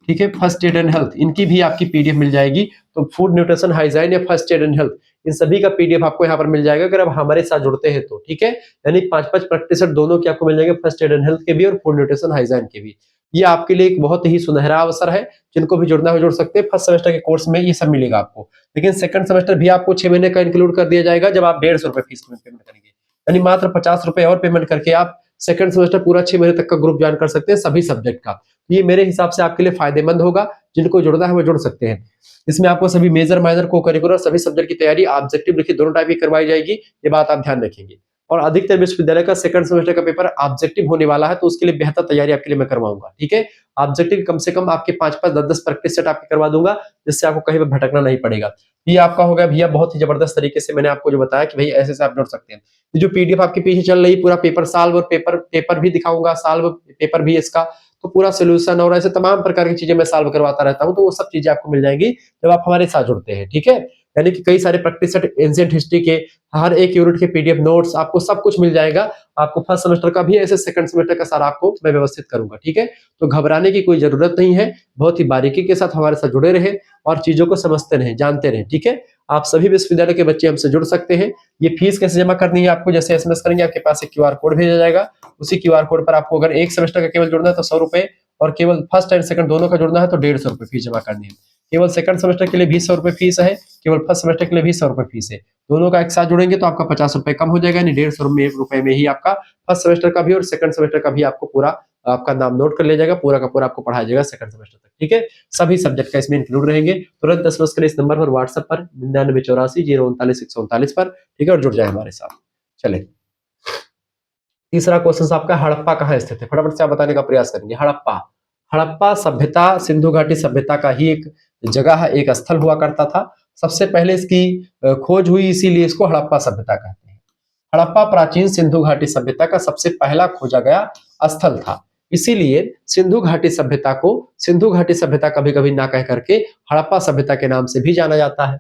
ठीक है, फर्स्ट एड एंड हेल्थ, इनकी भी आपकी पीडीएफ मिल जाएगी। तो फूड, न्यूट्रिशन, हाइजाइन या फर्स्ट एड एंड हेल्थ, इन सभी का पीडीएफ आपको यहाँ पर मिल जाएगा अगर आप हमारे साथ जुड़ते हैं तो। ठीक है, यानी 5-5 प्रैक्टिस सेट दोनों की आपको मिल जाएंगे, फर्स्ट एड एंड हेल्थ के भी और फूड, न्यूट्रिशन, हाइजाइन के भी। ये आपके लिए एक बहुत ही सुनहरा अवसर है, जिनको भी जुड़ना है जुड़ सकते हैं। फर्स्ट सेमेस्टर के कोर्स में ये सब मिलेगा आपको, लेकिन सेकंड सेमेस्टर भी आपको 6 महीने का इंक्लूड कर दिया जाएगा जब आप 150 रुपए फीस पेमेंट करेंगे। यानी मात्र 50 रुपए और पेमेंट करके आप सेकंड सेमेस्टर पूरा 6 महीने तक का ग्रुप ज्वाइन कर सकते हैं सभी सब्जेक्ट का। ये मेरे हिसाब से आपके लिए फायदेमंद होगा, जिनको जुड़ना है वो जुड़ सकते हैं। इसमें आपको सभी मेजर, माइनर, को करिकुलर सभी सब्जेक्ट की तैयारी ऑब्जेक्टिव लिखित दोनों टाइप की करवाई जाएगी, ये बात आप ध्यान रखेंगे। और अधिकतर विश्वविद्यालय का सेकंड सेमेस्टर का पेपर ऑब्जेक्टिव होने वाला है, तो उसके लिए बेहतर तैयारी आपके लिए मैं करवाऊंगा। ठीक है, ऑब्जेक्टिव कम से कम आपके 5-5, 10-10 प्रैक्टिस सेट आपके करवा दूंगा, जिससे आपको कहीं पर भटकना नहीं पड़ेगा। ये आपका हो गया भैया बहुत ही जबरदस्त तरीके से मैंने आपको जो बताया कि भाई ऐसे से आप जुड़ सकते हैं। ये जो पीडीएफ आपके पीछे चल रही पूरा पेपर सॉल्व और पेपर भी दिखाऊंगा, सॉल्व पेपर भी इसका, तो पूरा सोल्यूशन और ऐसे तमाम प्रकार की चीजें मैं सॉल्व करवाता रहता हूं, तो वो सब चीजें आपको मिल जाएंगी जब आप हमारे साथ जुड़ते हैं। ठीक है, यानी कि कई सारे प्रैक्टिस सेट, एंशिएंट हिस्ट्री के हर एक यूनिट के पीडीएफ नोट्स, आपको सब कुछ मिल जाएगा। आपको फर्स्ट सेमेस्टर का भी ऐसे सेकंड सेमेस्टर का सारा आपको मैं व्यवस्थित करूंगा। ठीक है, तो घबराने की कोई जरूरत नहीं है, बहुत ही बारीकी के साथ हमारे साथ जुड़े रहे और चीजों को समझते रहे, जानते रहे। ठीक है, आप सभी विश्वविद्यालय के बच्चे हमसे जुड़ सकते हैं। ये फीस कैसे जमा करनी है, आपको जैसे एसएमएस करेंगे आपके पास एक क्यूआर कोड भेजा जाएगा। उसी क्यूआर कोड पर आपको अगर एक सेमेस्टर का केवल जुड़ना है तो 100 रुपए, और केवल फर्स्ट एंड सेकंड दोनों का जुड़ना है तो 150 रुपए फीस जमा करनी है। केवल सेकंड सेमेस्टर के लिए भी 100 रुपए फीस है, केवल फर्स्ट सेमेस्टर के लिए भी 100 रुपए फीस है। दोनों का एक साथ जुड़ेंगे तो आपका 50 रुपए कम हो जाएगा, यानी 150 रुपए में ही आपका फर्स्ट सेमेस्टर का भी और सेकंड सेमेस्टर का भी आपको पूरा आपका नाम नोट कर लिया जाएगा, पूरा का पूरा आपको पढ़ाया जाएगा सेकंड सेमेस्टर तक। ठीक है, सभी सब्जेक्ट का इसमें इंक्लूड रहेंगे। तुरंत एसएमएस करें इस नंबर पर, व्हाट्सएप पर 9984 039 139 पर। ठीक है, और जुड़ जाए हमारे साथ। चले, तीसरा क्वेश्चन आपका, हड़प्पा कहाँ स्थित है, फटाफट से आप बताने का प्रयास करेंगे। हड़प्पा, हड़प्पा सभ्यता सिंधु घाटी सभ्यता का ही एक जगह है, एक स्थल हुआ करता था। सबसे पहले इसकी खोज हुई, इसीलिए इसको हड़प्पा सभ्यता कहते हैं। हड़प्पा प्राचीन सिंधु घाटी सभ्यता का सबसे पहला खोजा गया स्थल था, इसीलिए सिंधु घाटी सभ्यता को सिंधु घाटी सभ्यता कभी कभी ना कह करके हड़प्पा सभ्यता के नाम से भी जाना जाता है।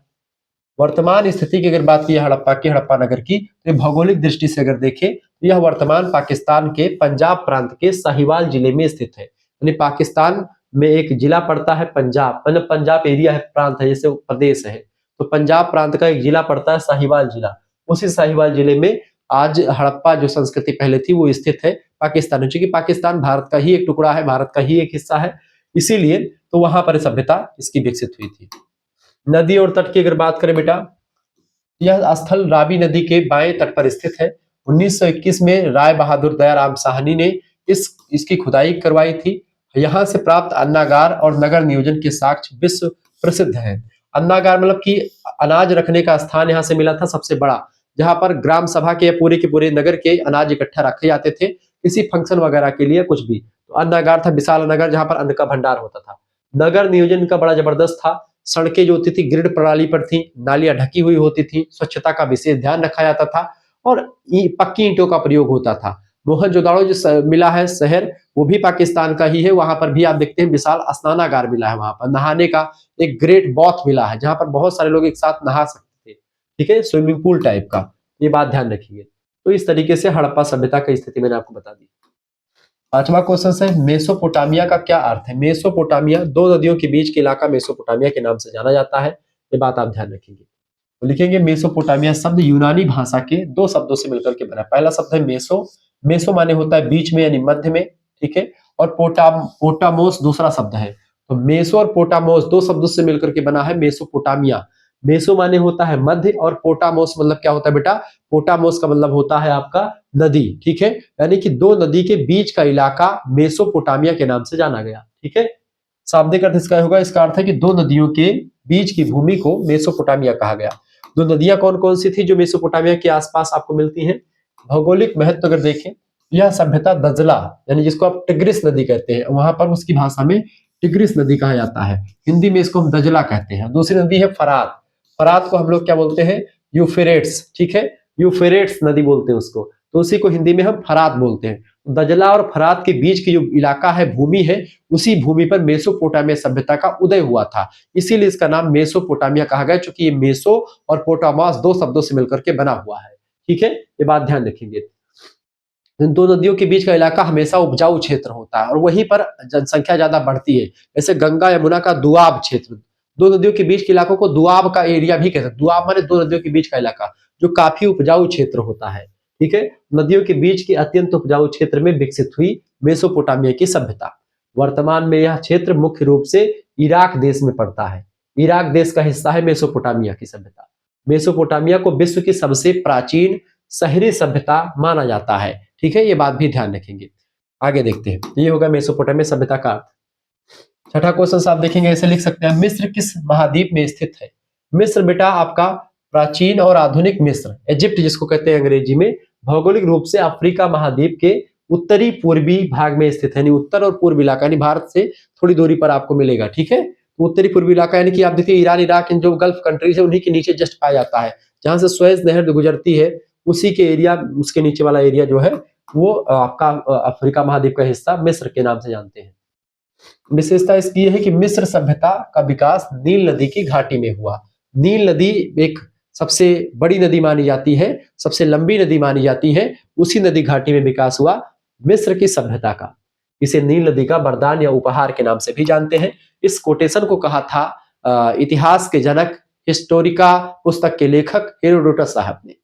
वर्तमान स्थिति की अगर बात की हड़प्पा की, हड़प्पा नगर की, तो भौगोलिक दृष्टि से अगर देखें तो यह वर्तमान पाकिस्तान के पंजाब प्रांत के साहिवाल जिले में स्थित है। यानी पाकिस्तान में एक जिला पड़ता है पंजाब, मतलब पंजाब एरिया है, प्रांत है, जैसे प्रदेश है, तो पंजाब प्रांत का एक जिला पड़ता है साहिवाल जिला। उसी साहिवाल जिले में आज हड़प्पा जो संस्कृति पहले थी वो स्थित है पाकिस्तान में। चूंकि पाकिस्तान भारत का ही एक टुकड़ा है, भारत का ही एक हिस्सा है, इसीलिए तो वहां पर सभ्यता इसकी विकसित हुई थी। नदी और तट की अगर बात करें बेटा, यह स्थल रावी नदी के बाएं तट पर स्थित है। 1921 में राय बहादुर दयाराम साहनी ने इसकी खुदाई करवाई थी। यहाँ से प्राप्त अन्नागार और नगर नियोजन के साक्ष्य विश्व प्रसिद्ध हैं। अन्नागार मतलब कि अनाज रखने का स्थान यहाँ से मिला था सबसे बड़ा, जहाँ पर ग्राम सभा के पूरे नगर के अनाज इकट्ठा रखे जाते थे किसी फंक्शन वगैरह के लिए, कुछ भी, तो अन्नागार था, विशाल नगर जहाँ पर अन्न का भंडार होता था। नगर नियोजन का बड़ा जबरदस्त था। सड़कें जो होती थी ग्रिड प्रणाली पर थी, नालियां ढकी हुई होती थी, स्वच्छता का विशेष ध्यान रखा जाता था और पक्की ईंटों का प्रयोग होता था। मोहनजोदाड़ो जो मिला है शहर, वो भी पाकिस्तान का ही है। वहां पर भी आप देखते हैं विशाल स्नानागार मिला है, वहां पर नहाने का एक ग्रेट बॉथ मिला है, जहां पर बहुत सारे लोग एक साथ नहा सकते थे। ठीक है, स्विमिंग पूल टाइप का, ये बात ध्यान रखिए। तो इस तरीके से हड़प्पा सभ्यता की स्थिति मैंने आपको बता दी। पांचवा क्वेश्चन है, मेसोपोटामिया का क्या अर्थ है। मेसोपोटामिया, दो नदियों के बीच के इलाका मेसोपोटामिया के नाम से जाना जाता है, ये बात आप ध्यान रखेंगे। तो लिखेंगे मेसोपोटामिया शब्द यूनानी भाषा के दो शब्दों से मिलकर के बना। पहला शब्द है मेसो, मेसो माने होता है बीच में यानी मध्य में, ठीक है। और पोटामोस दूसरा शब्द है। तो मेसो और पोटामोस दो शब्दों से मिलकर के बना है मेसोपोटामिया। मेसो माने होता है मध्य और पोटामोस मतलब क्या होता है बेटा, पोटामोस का मतलब होता है आपका नदी, ठीक है। यानी कि दो नदी के बीच का इलाका मेसोपोटामिया के नाम से जाना गया, ठीक है। शाब्दिक अर्थ इसका होगा, इसका अर्थ है कि दो नदियों के बीच की भूमि को मेसोपोटामिया कहा गया। दो नदियां कौन कौन सी थी जो मेसोपोटामिया के आसपास आपको मिलती हैं? भौगोलिक महत्व अगर देखें, यह सभ्यता दजला यानी जिसको आप टिग्रिस नदी कहते हैं, वहां पर उसकी भाषा में टिग्रिस नदी कहा जाता है, हिंदी में इसको हम दजला कहते हैं। दूसरी नदी है फरात, फरात को हम लोग क्या बोलते हैं? यूफ्रेट्स, ठीक है, यूफ्रेट्स नदी बोलते हैं उसको, तो उसी को हिंदी में हम फरात बोलते हैं। दजला और फरात के बीच की जो इलाका है, भूमि है, उसी भूमि पर मेसोपोटामिया सभ्यता का उदय हुआ था, इसीलिए इसका नाम मेसोपोटामिया कहा गया, क्योंकि ये मेसो और पोटामॉस दो शब्दों से मिलकर के बना हुआ है, ठीक है। ये बात ध्यान रखेंगे। इन दो नदियों के बीच का इलाका हमेशा उपजाऊ क्षेत्र होता है और वहीं पर जनसंख्या ज्यादा बढ़ती है। जैसे गंगा यमुना का दुआब क्षेत्र, दो नदियों के बीच के इलाकों को दुआब का एरिया भी कहते हैं। दुआब माने दो नदियों के बीच का इलाका, जो काफी उपजाऊ क्षेत्र होता है, ठीक है। नदियों के बीच के अत्यंत उपजाऊ क्षेत्र में विकसित हुई मेसोपोटामिया की सभ्यता। वर्तमान में यह क्षेत्र मुख्य रूप से इराक देश में पड़ता है। इराक देश का हिस्सा है मेसोपोटामिया की सभ्यता। मेसोपोटामिया को विश्व की सबसे प्राचीन शहरी सभ्यता माना जाता है, ठीक है। ये बात भी ध्यान रखेंगे। आगे देखते हैं, ये होगा मेसोपोटामिया सभ्यता का अर्थ। छठा क्वेश्चन आप देखेंगे, ऐसे लिख सकते हैं, मिस्र किस महाद्वीप में स्थित है? मिस्र बेटा आपका प्राचीन और आधुनिक मिस्र, इजिप्ट जिसको कहते हैं अंग्रेजी में, भौगोलिक रूप से अफ्रीका महाद्वीप के उत्तरी पूर्वी भाग में स्थित है, यानी उत्तर और पूर्व इलाका, यानी भारत से थोड़ी दूरी पर आपको मिलेगा, ठीक है। तो उत्तरी पूर्वी इलाका यानी कि आप देखिए ईरान, इराक, इन जो गल्फ कंट्रीज है उन्हीं के नीचे जस्ट पाया जाता है। जहां से सुएज नहर गुजरती है उसी के एरिया, उसके नीचे वाला एरिया जो है वो आपका अफ्रीका महाद्वीप का हिस्सा मिस्र के नाम से जानते हैं। विशेषता इसकी है कि मिस्र सभ्यता का विकास नील नदी की घाटी में हुआ। नील नदी एक सबसे बड़ी नदी मानी जाती है, सबसे लंबी नदी मानी जाती है, उसी नदी घाटी में विकास हुआ मिस्र की सभ्यता का। इसे नील नदी का वरदान या उपहार के नाम से भी जानते हैं। इस कोटेशन को कहा था इतिहास के जनक, हिस्टोरिका पुस्तक के लेखक हेरोडोटस साहब ने।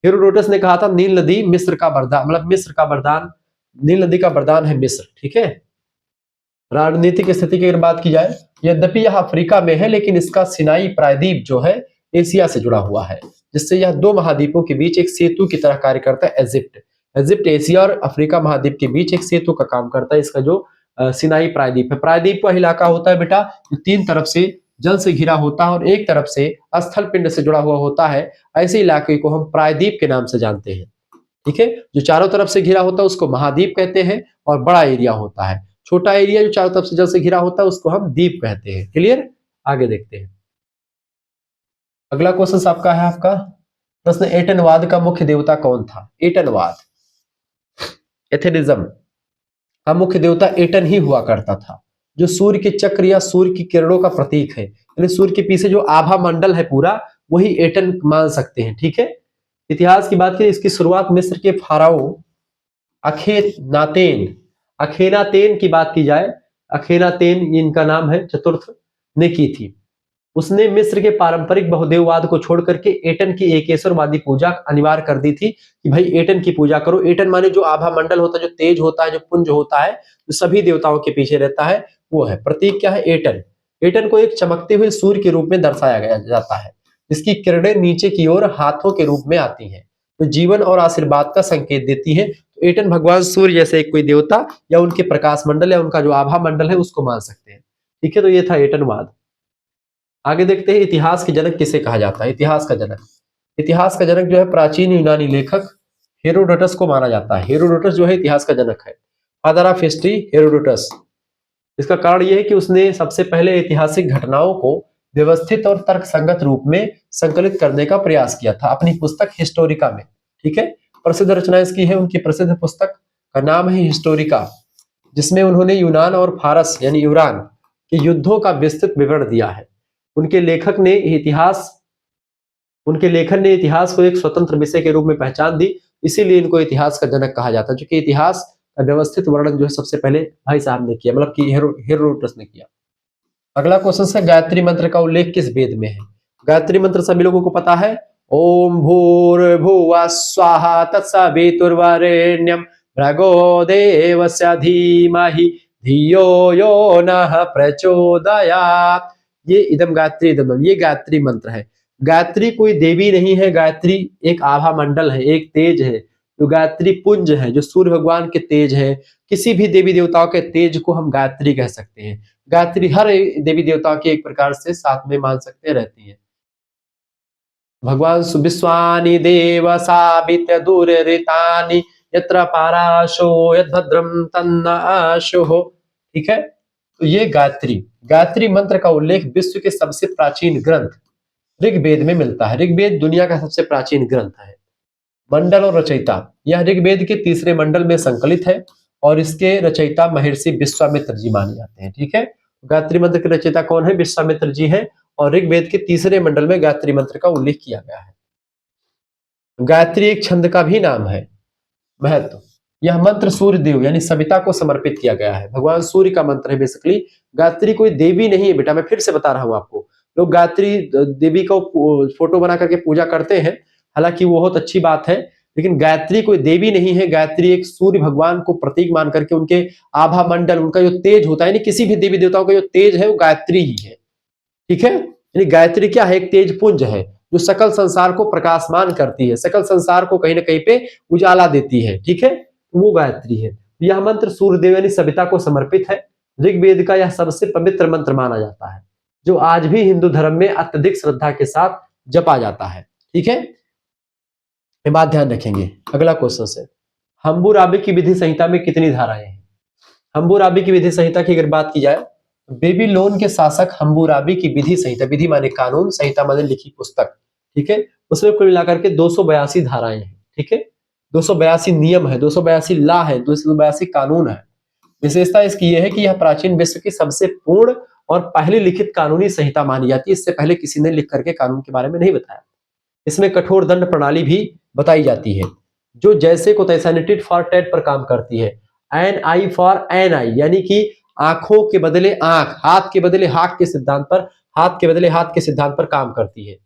हेरोडोटस ने कहा था नील नदी मिस्र का वरदान, मतलब मिस्र का वरदान, नील नदी का वरदान है मिस्र, ठीक है। राजनीतिक स्थिति की अगर बात की जाए, यद्यपि यह अफ्रीका में है लेकिन इसका सिनाई प्रायद्वीप जो है एशिया से जुड़ा हुआ है, जिससे यह दो महाद्वीपों के बीच एक सेतु की तरह कार्य करता है। इजिप्ट एशिया और अफ्रीका महाद्वीप के बीच एक सेतु का काम करता है। इसका जो सिनाई प्रायद्वीप है, प्रायद्वीप का इलाका होता है बेटा जो तीन तरफ से जल से घिरा होता है और एक तरफ से स्थल पिंड से जुड़ा हुआ होता है, ऐसे इलाके को हम प्रायद्वीप के नाम से जानते हैं, ठीक है। जो चारों तरफ से घिरा होता है उसको महाद्वीप कहते हैं, और बड़ा एरिया होता है, छोटा एरिया जो चारों तरफ से जल से घिरा होता है उसको हम द्वीप कहते हैं। क्लियर? आगे देखते हैं। अगला क्वेश्चन आपका है आपका प्रश्न, एटनवाद का मुख्य देवता कौन था? एटनवाद, एथेनिज्म का मुख्य देवता एटन ही हुआ करता था, जो सूर्य के चक्र या सूर्य की किरणों का प्रतीक है। यानी सूर्य के पीछे जो आभा मंडल है पूरा, वही एटन मान सकते हैं, ठीक है। इतिहास की बात करें, इसकी शुरुआत मिस्र के फाराओ अखेनातेन की बात की जाए, अखेनातेन इनका नाम है, चतुर्थ ने की थी। उसने मिस्र के पारंपरिक बहुदेववाद को छोड़ करके एटन की एकेश्वरवादी पूजा अनिवार्य कर दी थी कि भाई एटन की पूजा करो। एटन माने जो आभा मंडल होता है, जो तेज होता है, जो पुंज होता है, जो सभी देवताओं के पीछे रहता है, वो है प्रतीक क्या है? एटन। एटन को एक चमकते हुए सूर्य के रूप में दर्शाया गया जाता है, जिसकी किरणें नीचे की ओर हाथों के रूप में आती हैं, तो जीवन और आशीर्वाद का संकेत देती है। तो एटन भगवान सूर्य जैसे एक कोई देवता या उनके प्रकाश मंडल या उनका जो आभा मंडल है उसको मान सकते हैं, ठीक है। तो ये था एटनवाद। आगे देखते हैं, इतिहास के जनक किसे कहा जाता है? इतिहास का जनक जो है प्राचीन यूनानी लेखक हेरोडोटस को माना जाता है। हेरोडोटस जो है इतिहास का जनक है, फादर ऑफ हिस्ट्री हेरोडोटस। इसका कारण यह है कि उसने सबसे पहले ऐतिहासिक घटनाओं को व्यवस्थित और तर्कसंगत रूप में संकलित करने का प्रयास किया था अपनी पुस्तक हिस्टोरिका में, ठीक है। प्रसिद्ध रचना इसकी है, उनकी प्रसिद्ध पुस्तक का नाम है हिस्टोरिका, जिसमें उन्होंने यूनान और फारस यानी यूरान के युद्धों का विस्तृत विवरण दिया है। उनके लेखन ने इतिहास को एक स्वतंत्र विषय के रूप में पहचान दी, इसीलिए इनको इतिहास का जनक कहा जाता है, क्योंकि इतिहास का व्यवस्थित वर्णन जो है सबसे पहले भाई साहब ने किया, मतलब कि हेरोडोटस ने किया। अगला क्वेश्चन है, गायत्री मंत्र का उल्लेख किस वेद में है? गायत्री मंत्र सभी लोगों को पता है। ओम भूर्भुवः स्वाहा तत्सवितुर्वरेण्यं भर्गो देवस्य धीमहि धियो यो नः प्रचोदयात्। ये इदम गायत्री इदम, ये गायत्री मंत्र है। गायत्री कोई देवी नहीं है, गायत्री एक आभा मंडल है, एक तेज है। तो गायत्री पुंज है जो सूर्य भगवान के तेज है। किसी भी देवी देवताओं के तेज को हम गायत्री कह सकते हैं। गायत्री हर देवी देवताओं की एक प्रकार से साथ में मान सकते रहती है। भगवान सुविश्वानि देव सावित्य दूररितानि यत्र पाराशो यद्भद्रम तन्न आशुः। ठीक है, तो ये गायत्री मंत्र का उल्लेख विश्व के सबसे प्राचीन ग्रंथ ऋग्वेद में मिलता है। ऋग्वेद दुनिया का सबसे प्राचीन ग्रंथ है। मंडल और रचयिता, यह ऋग्वेद के तीसरे मंडल में संकलित है और इसके रचयिता महर्षि विश्वामित्र जी माने जाते हैं। ठीक है, गायत्री मंत्र के रचयिता कौन है? विश्वामित्र जी हैं और ऋग्वेद के तीसरे मंडल में गायत्री मंत्र का उल्लेख किया गया है। गायत्री एक छंद का भी नाम है। महत्व, यह मंत्र सूर्य देव यानी सविता को समर्पित किया गया है। भगवान सूर्य का मंत्र है बेसिकली। गायत्री कोई देवी नहीं है बेटा, मैं फिर से बता रहा हूं आपको। लोग गायत्री देवी को फोटो बना करके पूजा करते हैं, हालांकि वो बहुत अच्छी बात है, लेकिन गायत्री कोई देवी नहीं है। गायत्री एक सूर्य भगवान को प्रतीक मान करके उनके आभा मंडल, उनका जो तेज होता है, यानी किसी भी देवी देवताओं का जो तेज है वो गायत्री ही है। ठीक है, यानी गायत्री क्या है? एक तेज पुंज है जो सकल संसार को प्रकाशमान करती है, सकल संसार को कहीं ना कहीं पे उजाला देती है। ठीक है, वो गायत्री है। यह मंत्र सूर्यदेव यानी सविता को समर्पित है। ऋग्वेद का यह सबसे पवित्र मंत्र माना जाता है, जो आज भी हिंदू धर्म में अत्यधिक श्रद्धा के साथ जपा जाता है। ठीक है, ये बात ध्यान रखेंगे। अगला क्वेश्चन से, हम्बुराबी की विधि संहिता में कितनी धाराएं हैं? हम्बुराबी की विधि संहिता की अगर बात की जाए, बेबीलोन के शासक हम्बुराबी की विधि संहिता, विधि माने कानून, संहिता माने लिखी पुस्तक। ठीक है, उसमें कुल मिलाकर के 282 धाराएं हैं। ठीक है, 282 नियम है, 282 लॉ है, 282 कानून है। विशेषता इसकी यह है कि यह प्राचीन विश्व की सबसे पूर्ण और पहली लिखित कानूनी संहिता मानी जाती है। इससे पहले किसी ने लिख करके कानून के बारे में नहीं बताया। इसमें कठोर दंड प्रणाली भी बताई जाती है, जो जैसे को तैसा टिट फॉर टैट पर काम करती है। एन आई फॉर एन आई, यानी कि आंखों के बदले आंख, हाथ के बदले हाथ के सिद्धांत पर, हाथ के बदले हाथ के सिद्धांत पर काम करती है।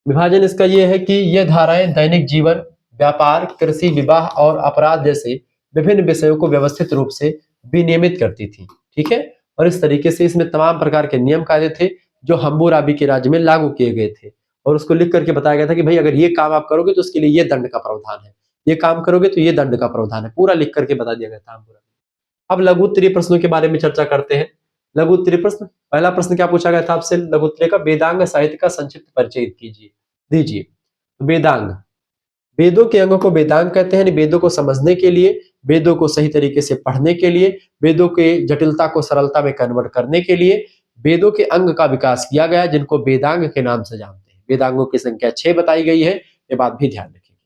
विभाजन इसका यह है कि यह धाराएं दैनिक जीवन, व्यापार, कृषि, विवाह और अपराध जैसे विभिन्न विषयों को व्यवस्थित रूप से विनियमित करती थी। ठीक है, और इस तरीके से इसमें तमाम प्रकार के नियम कायदे थे जो हम्बुराबी के राज्य में लागू किए गए थे, और उसको लिख करके बताया गया था कि भाई अगर ये काम आप करोगे तो उसके लिए ये दंड का प्रावधान है, ये काम करोगे तो ये दंड का प्रावधान है, पूरा लिख करके बता दिया गया था हम्बुराबी। अब लघु उत्तरीय प्रश्नों के बारे में चर्चा करते हैं। लघु उत्तरीय प्रश्न, पहला प्रश्न क्या पूछा गया था आपसे लघु उत्तरीय का? वेदांग साहित्य का संक्षिप्त परिचय दीजिए। वेदांग, वेदों के अंगों को वेदांग कहते हैं। वेदों को समझने के लिए, वेदों को सही तरीके से पढ़ने के लिए, वेदों के जटिलता को सरलता में कन्वर्ट करने के लिए वेदों के अंग का विकास किया गया, जिनको वेदांग के नाम से जानते हैं। वेदांगों की संख्या 6 बताई गई है, ये बात भी ध्यान रखेंगे।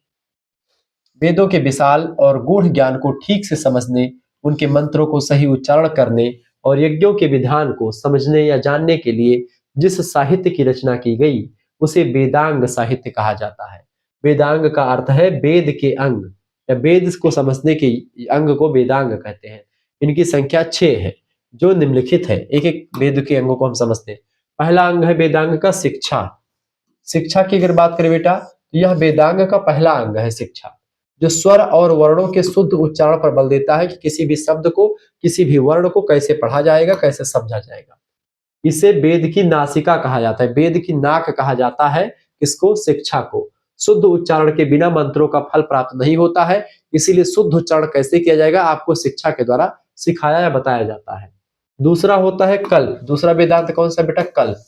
वेदों के विशाल और गूढ़ ज्ञान को ठीक से समझने, उनके मंत्रों को सही उच्चारण करने और यज्ञों के विधान को समझने या जानने के लिए जिस साहित्य की रचना की गई उसे वेदांग साहित्य कहा जाता है। वेदांग का अर्थ है वेद के अंग, या वेद को समझने के अंग को वेदांग कहते हैं। इनकी संख्या 6 है जो निम्नलिखित है। एक एक वेद के अंगों को हम समझते हैं। पहला अंग है वेदांग का शिक्षा। शिक्षा की अगर बात करें बेटा, तो यह वेदांग का पहला अंग है शिक्षा, जो स्वर और वर्णों के शुद्ध उच्चारण पर बल देता है कि किसी भी शब्द को, किसी भी वर्ण को कैसे पढ़ा जाएगा, कैसे समझा जाएगा। इसे वेद की नासिका कहा जाता है, वेद की नाक कहा जाता है। किसको? शिक्षा को। शुद्ध उच्चारण के बिना मंत्रों का फल प्राप्त नहीं होता है, इसीलिए शुद्ध उच्चारण कैसे किया जाएगा आपको शिक्षा के द्वारा सिखाया या बताया जाता है। दूसरा होता है कल्प। दूसरा वेदांत कौन सा बेटा? कल्प।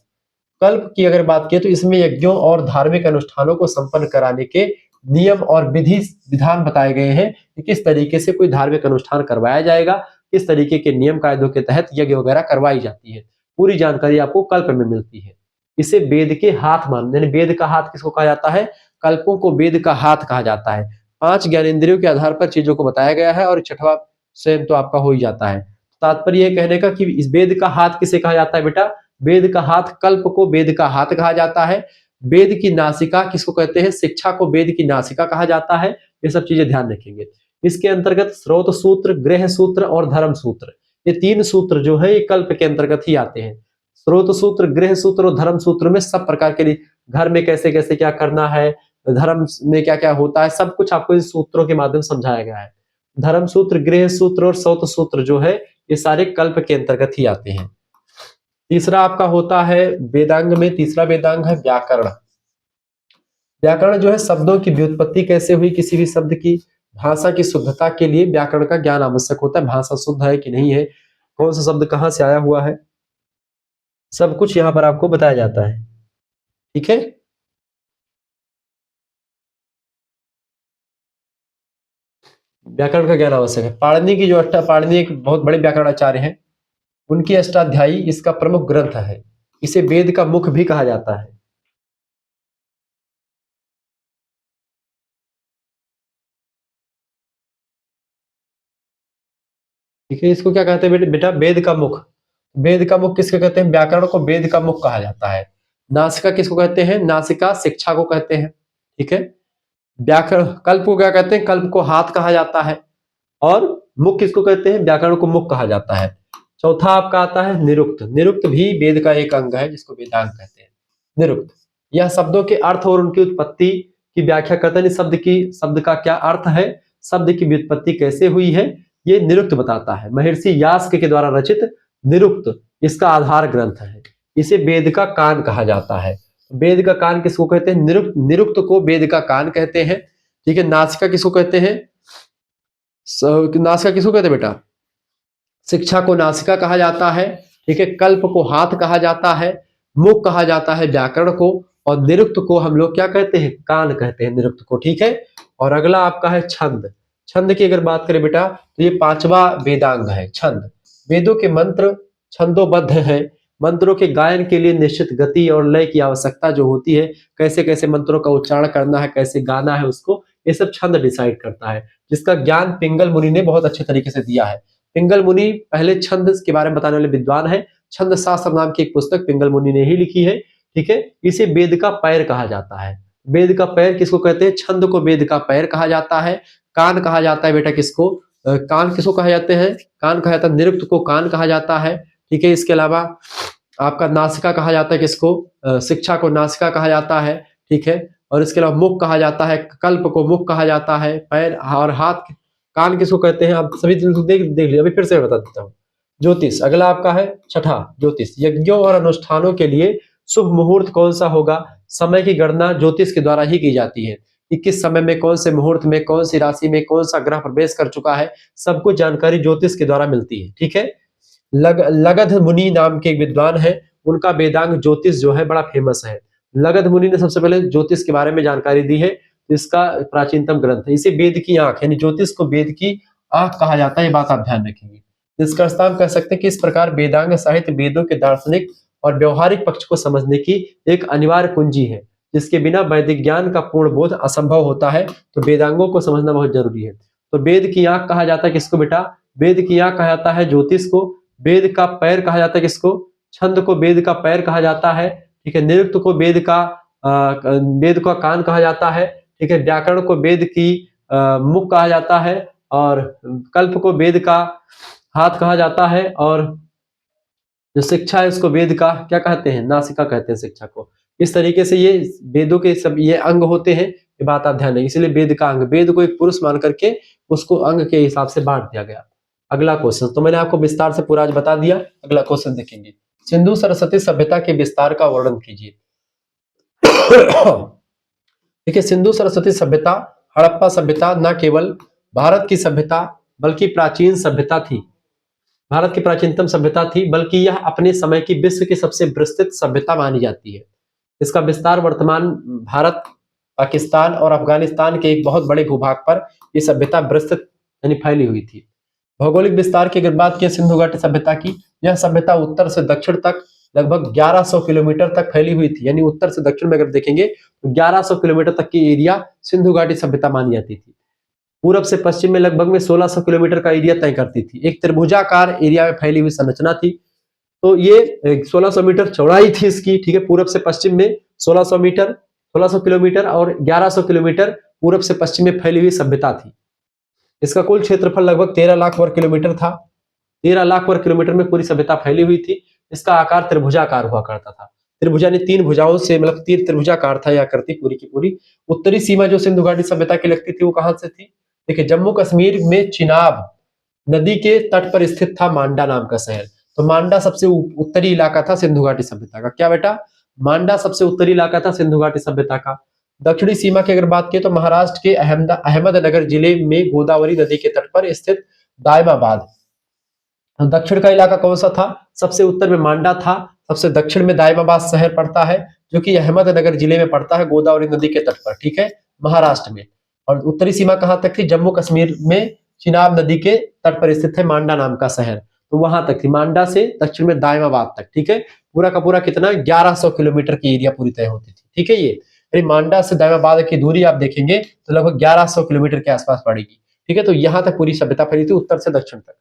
कल्प की अगर बात करें तो इसमें यज्ञों और धार्मिक अनुष्ठानों को संपन्न कराने के नियम और विधि विधान बताए गए हैं कि किस तरीके से कोई धार्मिक अनुष्ठान करवाया जाएगा, किस तरीके के नियम कायदों के तहत यज्ञ वगैरह करवाई जाती है। पूरी जानकारी आपको कल्प में मिलती है। इसे वेद के हाथ मान, यानी वेद का हाथ किसको कहा जाता है? कल्पों को वेद का हाथ कहा जाता है। 5 ज्ञानेंद्रियों के आधार पर चीजों को बताया गया है और 6वां स्वयं तो आपका हो ही जाता है। तात्पर्य यह कहने का कि इस वेद का हाथ किसे कहा जाता है बेटा? वेद का हाथ, कल्प को वेद का हाथ कहा जाता है। वेद की नासिका किसको कहते हैं? शिक्षा को वेद की नासिका कहा जाता है। ये सब चीजें ध्यान रखेंगे। इसके अंतर्गत स्रोत सूत्र, गृह सूत्र और धर्म सूत्र, ये 3 सूत्र जो है ये कल्प के अंतर्गत ही आते हैं। स्रोत सूत्र, गृह सूत्र और धर्म सूत्र में सब प्रकार के घर में कैसे कैसे क्या करना है, धर्म में क्या क्या होता है, सब कुछ आपको इन सूत्रों के माध्यम से समझाया गया है। धर्म सूत्र, गृह सूत्र और स्रोत सूत्र जो है ये सारे कल्प के अंतर्गत ही आते हैं। तीसरा आपका होता है वेदांग में, तीसरा वेदांग है व्याकरण। व्याकरण जो है शब्दों की व्युत्पत्ति कैसे हुई, किसी भी शब्द की भाषा की शुद्धता के लिए व्याकरण का ज्ञान आवश्यक होता है। भाषा शुद्ध है कि नहीं है, कौन सा शब्द कहां से आया हुआ है, सब कुछ यहां पर आपको बताया जाता है। ठीक है, व्याकरण का ज्ञान आवश्यक है। पाणिनि की जो पाणिनि एक बहुत बड़े व्याकरण आचार्य हैं, उनकी अष्टाध्यायी इसका प्रमुख ग्रंथ है। इसे वेद का मुख भी कहा जाता है। ठीक है, इसको क्या कहते हैं बेटा, वेद का मुख। वेद का मुख किसके कहते हैं, व्याकरण को वेद का मुख कहा जाता है। नासिका किसको कहते हैं, नासिका शिक्षा को कहते हैं। ठीक है, व्याकरण, कल्प को क्या कहते हैं, कल्प को हाथ कहा जाता है। और मुख किसको कहते हैं, व्याकरण को मुख कहा जाता है। चौथा आपका आता है निरुक्त। निरुक्त भी वेद का एक अंग है जिसको वेदांग कहते हैं। निरुक्त यह शब्दों के अर्थ और उनकी उत्पत्ति की व्याख्या करता है। शब्द का क्या अर्थ है, शब्द की व्युत्पत्ति कैसे हुई है, ये निरुक्त बताता है। महर्षि यास्क के द्वारा रचित निरुक्त इसका आधार ग्रंथ है। इसे वेद का कान कहा जाता है। वेद का कान किसको कहते हैं, निरुक्त। निरुक्त को वेद का कान कहते हैं। ठीक है, नासिका किसको कहते हैं, नासिका किसको कहते हैं बेटा, शिक्षा को नासिका कहा जाता है। ठीक है, कल्प को हाथ कहा जाता है, मुख कहा जाता है व्याकरण को, और निरुक्त को हम लोग क्या कहते हैं, कान कहते हैं निरुक्त को। ठीक है, और अगला आपका है छंद। छंद की अगर बात करें बेटा तो ये पांचवा वेदांग है छंद। वेदों के मंत्र छंदोबद्ध है। मंत्रों के गायन के लिए निश्चित गति और लय की आवश्यकता जो होती है, कैसे कैसे मंत्रों का उच्चारण करना है, कैसे गाना है उसको, ये सब छंद डिसाइड करता है, जिसका ज्ञान पिंगल मुनि ने बहुत अच्छे तरीके से दिया है। पिंगल मुनि पहले छंद के बारे में बताने वाले विद्वान है। छंद शास्त्र नाम की एक पुस्तक पिंगल मुनि ने ही लिखी है। ठीक है, इसे वेद का पैर कहा जाता है। वेद का पैर किसको कहते हैं, छंद को वेद का पैर कहा जाता है। कान कहा जाता है बेटा किसको, कान किसको कहा जाते हैं, कान कहा जाता है निरुक्त को कान कहा जाता है। ठीक है, इसके अलावा आपका नासिका कहा जाता है किसको, शिक्षा को नासिका कहा जाता है। ठीक है, और इसके अलावा मुख कहा जाता है, कल्प को मुख कहा जाता है, पैर और हाथ, कान किसको कहते हैं, आप सभी देख लिया, अभी फिर से बता देता हूँ। ज्योतिष अगला आपका है छठा, ज्योतिष। यज्ञों और अनुष्ठानों के लिए शुभ मुहूर्त कौन सा होगा, समय की गणना ज्योतिष के द्वारा ही की जाती है कि किस समय में, कौन से मुहूर्त में, कौन सी राशि में कौन सा ग्रह प्रवेश कर चुका है, सब कुछ जानकारी ज्योतिष के द्वारा मिलती है। ठीक है, लगध मुनि नाम के एक विद्वान है, उनका वेदांग ज्योतिष जो है बड़ा फेमस है। लगध मुनि ने सबसे पहले ज्योतिष के बारे में जानकारी दी है, इसका प्राचीनतम ग्रंथ है। इसे वेद की आंख, यानी ज्योतिष को वेद की आंख कहा जाता है, ये बात आप ध्यान रखेंगे। निष्कर्षतः हम कह सकते हैं कि इस प्रकार वेदांग साहित्य वेदों के दार्शनिक और व्यवहारिक पक्ष को समझने की एक अनिवार्य कुंजी है, जिसके बिना वैदिक ज्ञान का पूर्ण बोध असंभव होता है। तो वेदांगों को समझना बहुत जरूरी है। तो वेद की आंख कहा जाता है किसको बेटा, वेद की आंख कहा जाता है ज्योतिष को। वेद का पैर कहा जाता है किसको, छंद को वेद का पैर कहा जाता है। ठीक है, निरुक्त को वेद का कान कहा जाता है। ठीक है, व्याकरण को वेद की मुख कहा जाता है, और कल्प को वेद का हाथ कहा जाता है, और जो शिक्षा है उसको वेद का क्या कहते हैं, नासिका कहते हैं शिक्षा को। इस तरीके से ये वेदों के सब ये अंग होते हैं, ये बात आप ध्यान दें। इसलिए वेद का अंग, वेद को एक पुरुष मान करके उसको अंग के हिसाब से बांट दिया गया। अगला क्वेश्चन तो मैंने आपको विस्तार से पूरा आज बता दिया। अगला क्वेश्चन देखेंगे, सिंधु सरस्वती सभ्यता के विस्तार का वर्णन कीजिए। देखिए, सिंधु सरस्वती सभ्यता, हड़प्पा सभ्यता न केवल भारत की सभ्यता बल्कि प्राचीन सभ्यता थी, भारत की प्राचीनतम सभ्यता थी, बल्कि यह अपने समय की विश्व की सबसे विस्तृत सभ्यता मानी जाती है। इसका विस्तार वर्तमान भारत, पाकिस्तान और अफगानिस्तान के एक बहुत बड़े भूभाग पर यह सभ्यता विस्तृत यानी फैली हुई थी। भौगोलिक विस्तार की अगर बात की सिंधु घाटी सभ्यता की, यह सभ्यता उत्तर से दक्षिण तक लगभग 1100 किलोमीटर तक फैली हुई थी। यानी उत्तर से दक्षिण में अगर देखेंगे तो 1100 किलोमीटर तक की एरिया सिंधु घाटी सभ्यता मानी जाती थी। पूरब से पश्चिम में लगभग में 1600 किलोमीटर का एरिया तय करती थी। एक त्रिभुजाकार एरिया में फैली हुई संरचना थी। तो ये 1600 मीटर चौड़ाई थी इसकी। ठीक है, पूरब से पश्चिम में 1600 मीटर, 1600 किलोमीटर और 1100 किलोमीटर पूरब से पश्चिम में फैली हुई सभ्यता थी। इसका कुल क्षेत्रफल लगभग 13 लाख वर्ग किलोमीटर था। 13 लाख वर्ग किलोमीटर में पूरी सभ्यता फैली हुई थी। इसका आकार त्रिभुजाकार हुआ करता था। त्रिभुजा ने 3 भुजाओं से मतलब तीर त्रिभुजाकार था या करती पूरी की पूरी। उत्तरी सीमा जो सिंधु घाटी सभ्यता की लगती थी वो कहां से थी? देखिए जम्मू कश्मीर में चिनाब नदी के तट पर स्थित था मांडा नाम का शहर। तो मांडा सबसे उत्तरी इलाका था सिंधु घाटी सभ्यता का। क्या बेटा? मांडा सबसे उत्तरी इलाका था सिंधु घाटी सभ्यता का। दक्षिणी सीमा की अगर बात करें तो महाराष्ट्र के अहमदनगर जिले में गोदावरी नदी के तट पर स्थित दायमाबाद। दक्षिण का इलाका कौन सा था? सबसे उत्तर में मांडा था, सबसे दक्षिण में दायमाबाद शहर पड़ता है जो कि अहमदनगर जिले में पड़ता है गोदावरी नदी के तट पर, ठीक है, महाराष्ट्र में। और उत्तरी सीमा कहां तक थी? जम्मू कश्मीर में चिनाब नदी के तट पर स्थित है मांडा नाम का शहर, तो वहां तक थी, मांडा से दक्षिण में दायमाबाद तक, ठीक है। पूरा का पूरा कितना? 1100 किलोमीटर की एरिया पूरी तय होती थी, ठीक है। ये मांडा से दायमाबाद की दूरी आप देखेंगे तो लगभग 1100 किलोमीटर के आसपास पड़ेगी, ठीक है। तो यहां तक पूरी सभ्यता फैली थी उत्तर से दक्षिण तक।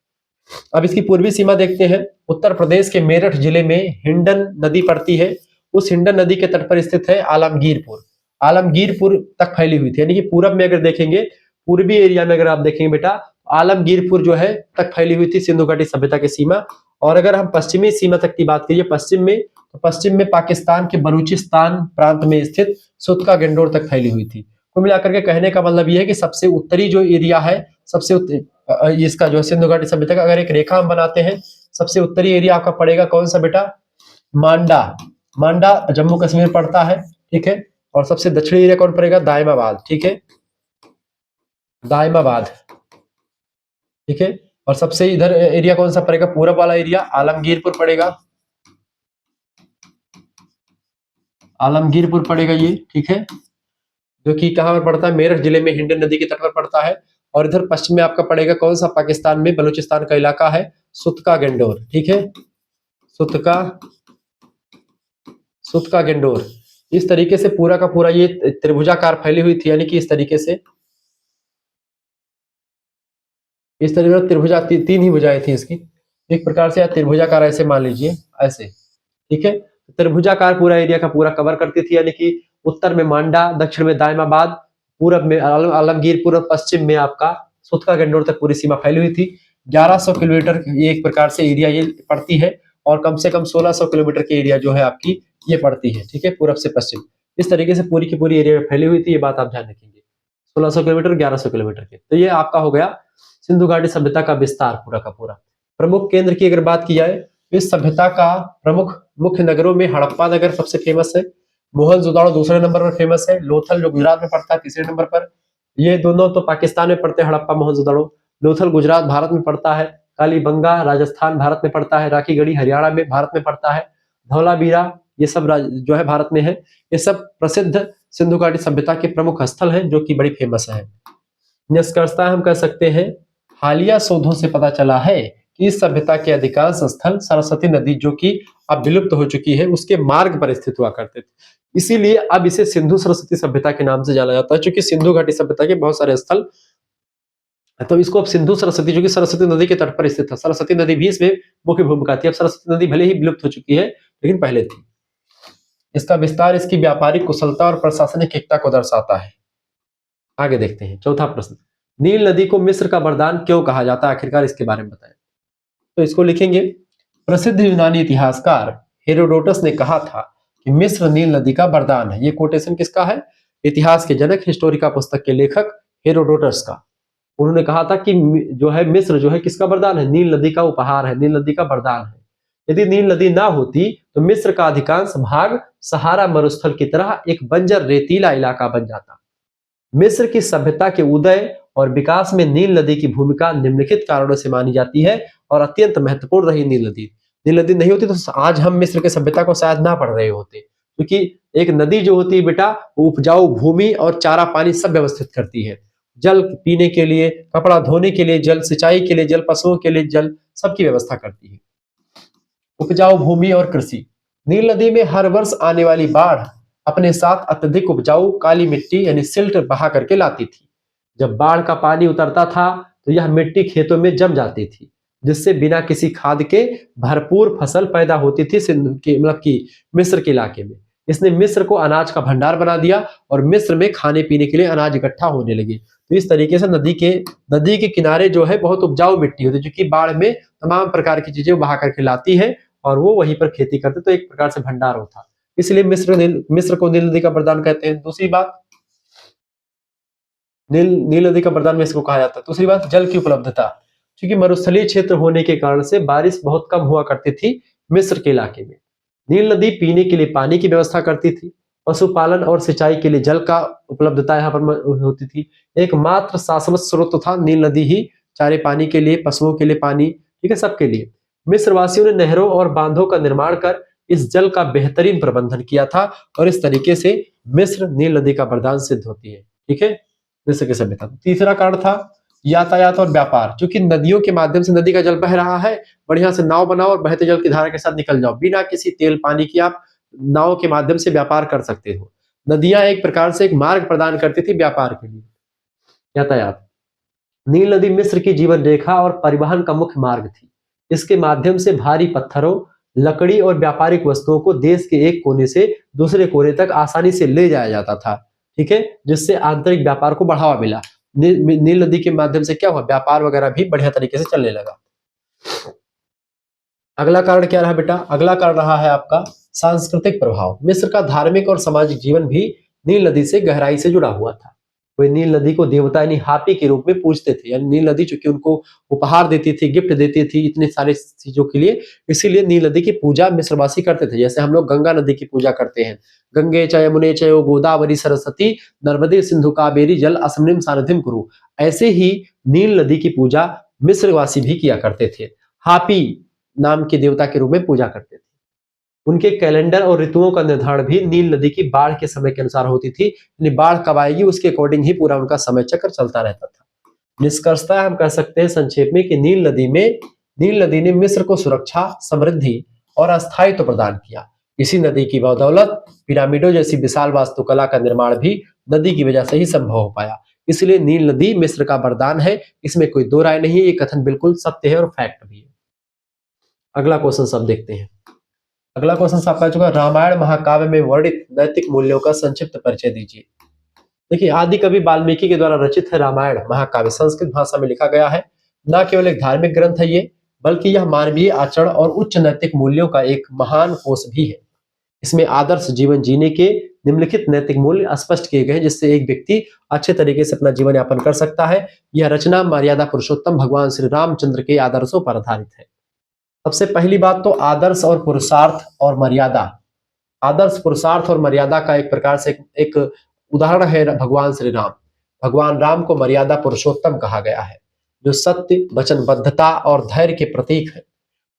अब इसकी पूर्वी सीमा देखते हैं। उत्तर प्रदेश के मेरठ जिले में हिंडन नदी पड़ती है। उस हिंडन नदी के तट पर स्थित है आलमगीरपुर। आलमगीरपुर तक फैली हुई थी, यानी कि पूरब में अगर देखेंगे, पूर्वी एरिया में अगर आप देखेंगे बेटा, आलमगीरपुर जो है तक फैली हुई थी सिंधु घाटी सभ्यता की सीमा। और अगर हम पश्चिमी सीमा तक की बात करिए, पश्चिम में, तो पश्चिम में पाकिस्तान के बलूचिस्तान प्रांत में स्थित सुतका गंडोर तक फैली हुई थी। कुल मिलाकर के कहने का मतलब यह है कि सबसे उत्तरी जो एरिया है, इसका जो सिंधु घाटी सभ्यता का अगर एक रेखा हम बनाते हैं, सबसे उत्तरी एरिया आपका पड़ेगा कौन सा बेटा? मांडा। मांडा जम्मू कश्मीर पड़ता है, ठीक है। और सबसे दक्षिणी एरिया कौन पड़ेगा? दायमाबाद, ठीक है, दायमाबाद, ठीक है। और सबसे इधर एरिया कौन सा पड़ेगा? पूरब वाला एरिया आलमगीरपुर पड़ेगा, आलमगीरपुर पड़ेगा ये, ठीक है, जो कि कहां पर पड़ता है? मेरठ जिले में हिंडन नदी के तट पर पड़ता है। और इधर पश्चिम में आपका पड़ेगा कौन सा? पाकिस्तान में बलूचिस्तान का इलाका है सुतका गंडोर, ठीक है, सुतका सुतका गंडोर। इस तरीके से पूरा का पूरा ये त्रिभुजाकार फैली हुई थी, यानी कि इस तरीके से, इस तरीके से त्रिभुजा तीन ही भुजाएं थी इसकी, एक प्रकार से, या त्रिभुजाकार ऐसे मान लीजिए, ऐसे, ठीक है। त्रिभुजाकार पूरा एरिया का पूरा कवर करती थी, यानी कि उत्तर में मांडा, दक्षिण में दायमाबाद, पूरब में आलमगीरपुर और पश्चिम में आपका सुतका गंडोर तक पूरी सीमा फैली हुई थी। 1100 किलोमीटर ये एक प्रकार से एरिया ये पड़ती है, और कम से कम 1600 किलोमीटर की एरिया जो है आपकी ये पड़ती है, ठीक है, पूरब से पश्चिम। इस तरीके से पूरी की पूरी एरिया में फैली हुई थी, ये बात आप ध्यान रखेंगे। 1600 किलोमीटर, 1100 किलोमीटर के, तो ये आपका हो गया सिंधु घाटी सभ्यता का विस्तार पूरा का पूरा। प्रमुख केंद्र की अगर बात की जाए, इस सभ्यता का प्रमुख मुख्य नगरों में हड़प्पा नगर सबसे फेमस है, मोहनजोदड़ो दूसरे नंबर पर फेमस है, लोथल जो गुजरात में पड़ता है तीसरे नंबर पर। ये दोनों तो पाकिस्तान में पड़ते हैं, हड़प्पा मोहनजोदड़ो। लोथल गुजरात भारत में पड़ता है, कालीबंगा राजस्थान भारत में पड़ता है, राखीगढ़ी हरियाणा में भारत में पड़ता है, धौलावीरा ये सब जो है भारत में है। ये सब प्रसिद्ध सिंधु घाटी सभ्यता के प्रमुख स्थल हैं जो कि बड़ी फेमस है। निष्कर्षतः हम कह सकते हैं, हालिया शोधों से पता चला है कि इस सभ्यता के अधिकांश स्थल सरस्वती नदी, जो कि अब विलुप्त हो चुकी है, उसके मार्ग पर स्थित हुआ करते थे। इसीलिए अब इसे सिंधु सरस्वती सभ्यता के नाम से जाना जाता है, क्योंकि सिंधु घाटी सभ्यता के बहुत सारे स्थल, तो इसको अब सिंधु सरस्वती, जो कि सरस्वती नदी के तट पर स्थित है, सरस्वती नदी भी इसमें मुख्य भूमिका थी। अब सरस्वती नदी भले ही विलुप्त हो चुकी है, लेकिन पहले थी। इसका विस्तार इसकी व्यापारिक कुशलता और प्रशासनिक एकता को दर्शाता है। आगे देखते हैं चौथा प्रश्न, नील नदी को मिस्र का वरदान क्यों कहा जाता है? आखिरकार इसके बारे में बताएं। तो इसको लिखेंगे, प्रसिद्ध यूनानी इतिहासकार हेरोडोटस ने कहा था कि मिस्र नील नदी का वरदान है। ये कोटेशन किसका है? इतिहास के जनक, हिस्टोरिका पुस्तक के लेखक हेरोडोटस का। उन्होंने कहा था कि जो है मिस्र जो है किसका वरदान है? नील नदी का उपहार है, नील नदी का वरदान है। यदि नील नदी ना होती तो मिस्र का अधिकांश भाग सहारा मरुस्थल की तरह एक बंजर रेतीला इलाका बन जाता। मिस्र की सभ्यता के उदय और विकास में नील नदी की भूमिका निम्नलिखित कारणों से मानी जाती है और अत्यंत महत्वपूर्ण रही नील नदी। नील नदी नहीं होती तो आज हम मिस्र की सभ्यता को शायद ना पढ़ रहे होते, क्योंकि एक नदी जो होती है बेटा, उपजाऊ भूमि और चारा पानी सब व्यवस्थित करती है। जल पीने के लिए, कपड़ा धोने के लिए जल, सिंचाई के लिए जल, पशुओं के लिए जल, सबकी व्यवस्था करती है। उपजाऊ भूमि और कृषि, नील नदी में हर वर्ष आने वाली बाढ़ अपने साथ अत्यधिक उपजाऊ काली मिट्टी यानी सिल्ट बहा करके लाती थी। जब बाढ़ का पानी उतरता था तो यह मिट्टी खेतों में जम जाती थी, जिससे बिना किसी खाद के भरपूर फसल पैदा होती थी मतलब कि मिस्र के इलाके में। इसने मिस्र को अनाज का भंडार बना दिया और मिस्र में खाने पीने के लिए अनाज इकट्ठा होने लगे। तो इस तरीके से नदी के किनारे जो है बहुत उपजाऊ मिट्टी होती है, जो कि बाढ़ में तमाम प्रकार की चीजें बहा करके लाती है और वो वहीं पर खेती करते, तो एक प्रकार से भंडार वो था, इसलिए मिस्र को नील नदी का वरदान कहते हैं। दूसरी बात, नील नदी का वरदान मिस्र को कहा जाता है। दूसरी बात, जल की उपलब्धता, क्योंकि मरुस्थलीय क्षेत्र होने के कारण से बारिश बहुत कम हुआ करती थी मिस्र के इलाके में। नील नदी पीने के लिए पानी की व्यवस्था करती थी, पशुपालन और सिंचाई के लिए जल का उपलब्धता यहाँ पर होती थी। एकमात्र शाश्वत स्रोत था नील नदी ही, चारे पानी के लिए, पशुओं के लिए पानी, ठीक है, सबके लिए। मिस्र वासियों ने नहरों और बांधों का निर्माण कर इस जल का बेहतरीन प्रबंधन किया था, और इस तरीके से मिस्र नील नदी का वरदान सिद्ध होती है, ठीक है, मिस्र की सभ्यता। तीसरा कारण था यातायात और व्यापार, क्योंकि नदियों के माध्यम से नदी का जल बह रहा है, बढ़िया से नाव बनाओ और बहते जल की धारा के साथ निकल जाओ, बिना किसी तेल पानी की आप नाव के माध्यम से व्यापार कर सकते हो। नदियां एक प्रकार से एक मार्ग प्रदान करती थी व्यापार के लिए। यातायात, नील नदी मिस्र की जीवन रेखा और परिवहन का मुख्य मार्ग थी। इसके माध्यम से भारी पत्थरों, लकड़ी और व्यापारिक वस्तुओं को देश के एक कोने से दूसरे कोने तक आसानी से ले जाया जाता था, ठीक है, जिससे आंतरिक व्यापार को बढ़ावा मिला। नील नदी के माध्यम से क्या हुआ, व्यापार वगैरह भी बढ़िया तरीके से चलने लगा। अगला कारण क्या रहा बेटा, अगला कारण रहा है आपका सांस्कृतिक प्रभाव। मिस्र का धार्मिक और सामाजिक जीवन भी नील नदी से गहराई से जुड़ा हुआ था। वे नील नदी को देवता यानी हापी के रूप में पूजते थे, यानी नील नदी चूंकि उनको उपहार देती थी, गिफ्ट देती थी इतने सारे चीजों के लिए, इसीलिए नील नदी की पूजा मिस्रवासी करते थे। जैसे हम लोग गंगा नदी की पूजा करते हैं, गंगे च यमुने चैव गोदावरी सरस्वती नर्मदे सिंधु कावेरी जल अस्मिन् सानिधिं कुरु, ऐसे ही नील नदी की पूजा मिस्रवासी भी किया करते थे। हापी नाम के देवता के रूप में पूजा करते थे। उनके कैलेंडर और ऋतुओं का निर्धारण भी नील नदी की बाढ़ के समय के अनुसार होती थी, यानी बाढ़ कब आएगी उसके अकॉर्डिंग ही पूरा उनका समय चक्र चलता रहता था। निष्कर्षतः हम कह सकते हैं संक्षेप में कि नील नदी ने मिस्र को सुरक्षा, समृद्धि और अस्थायित्व प्रदान किया। इसी नदी की बदौलत पिरामिडों जैसी विशाल वास्तुकला का निर्माण भी नदी की वजह से ही संभव हो पाया। इसलिए नील नदी मिस्र का वरदान है, इसमें कोई दो राय नहीं है, ये कथन बिल्कुल सत्य है और फैक्ट भी है। अगला क्वेश्चन सब देखते हैं। अगला क्वेश्चन आपका चुका, रामायण महाकाव्य में वर्णित नैतिक मूल्यों का संक्षिप्त परिचय दीजिए। देखिए, आदि कवि वाल्मीकि के द्वारा रचित है रामायण महाकाव्य, संस्कृत भाषा में लिखा गया है। न केवल एक धार्मिक ग्रंथ है ये, बल्कि यह मानवीय आचरण और उच्च नैतिक मूल्यों का एक महान कोष भी है। इसमें आदर्श जीवन जीने के निम्नलिखित नैतिक मूल्य स्पष्ट किए गए हैं, जिससे एक व्यक्ति अच्छे तरीके से अपना जीवन यापन कर सकता है। यह रचना मर्यादा पुरुषोत्तम भगवान श्री रामचंद्र के आदर्शों पर आधारित है। सबसे पहली बात तो आदर्श और पुरुषार्थ और मर्यादा। आदर्श, पुरुषार्थ और मर्यादा का एक प्रकार से एक उदाहरण है भगवान श्री राम। भगवान राम को मर्यादा पुरुषोत्तम कहा गया है, जो सत्य, वचनबद्धता और धैर्य के प्रतीक है।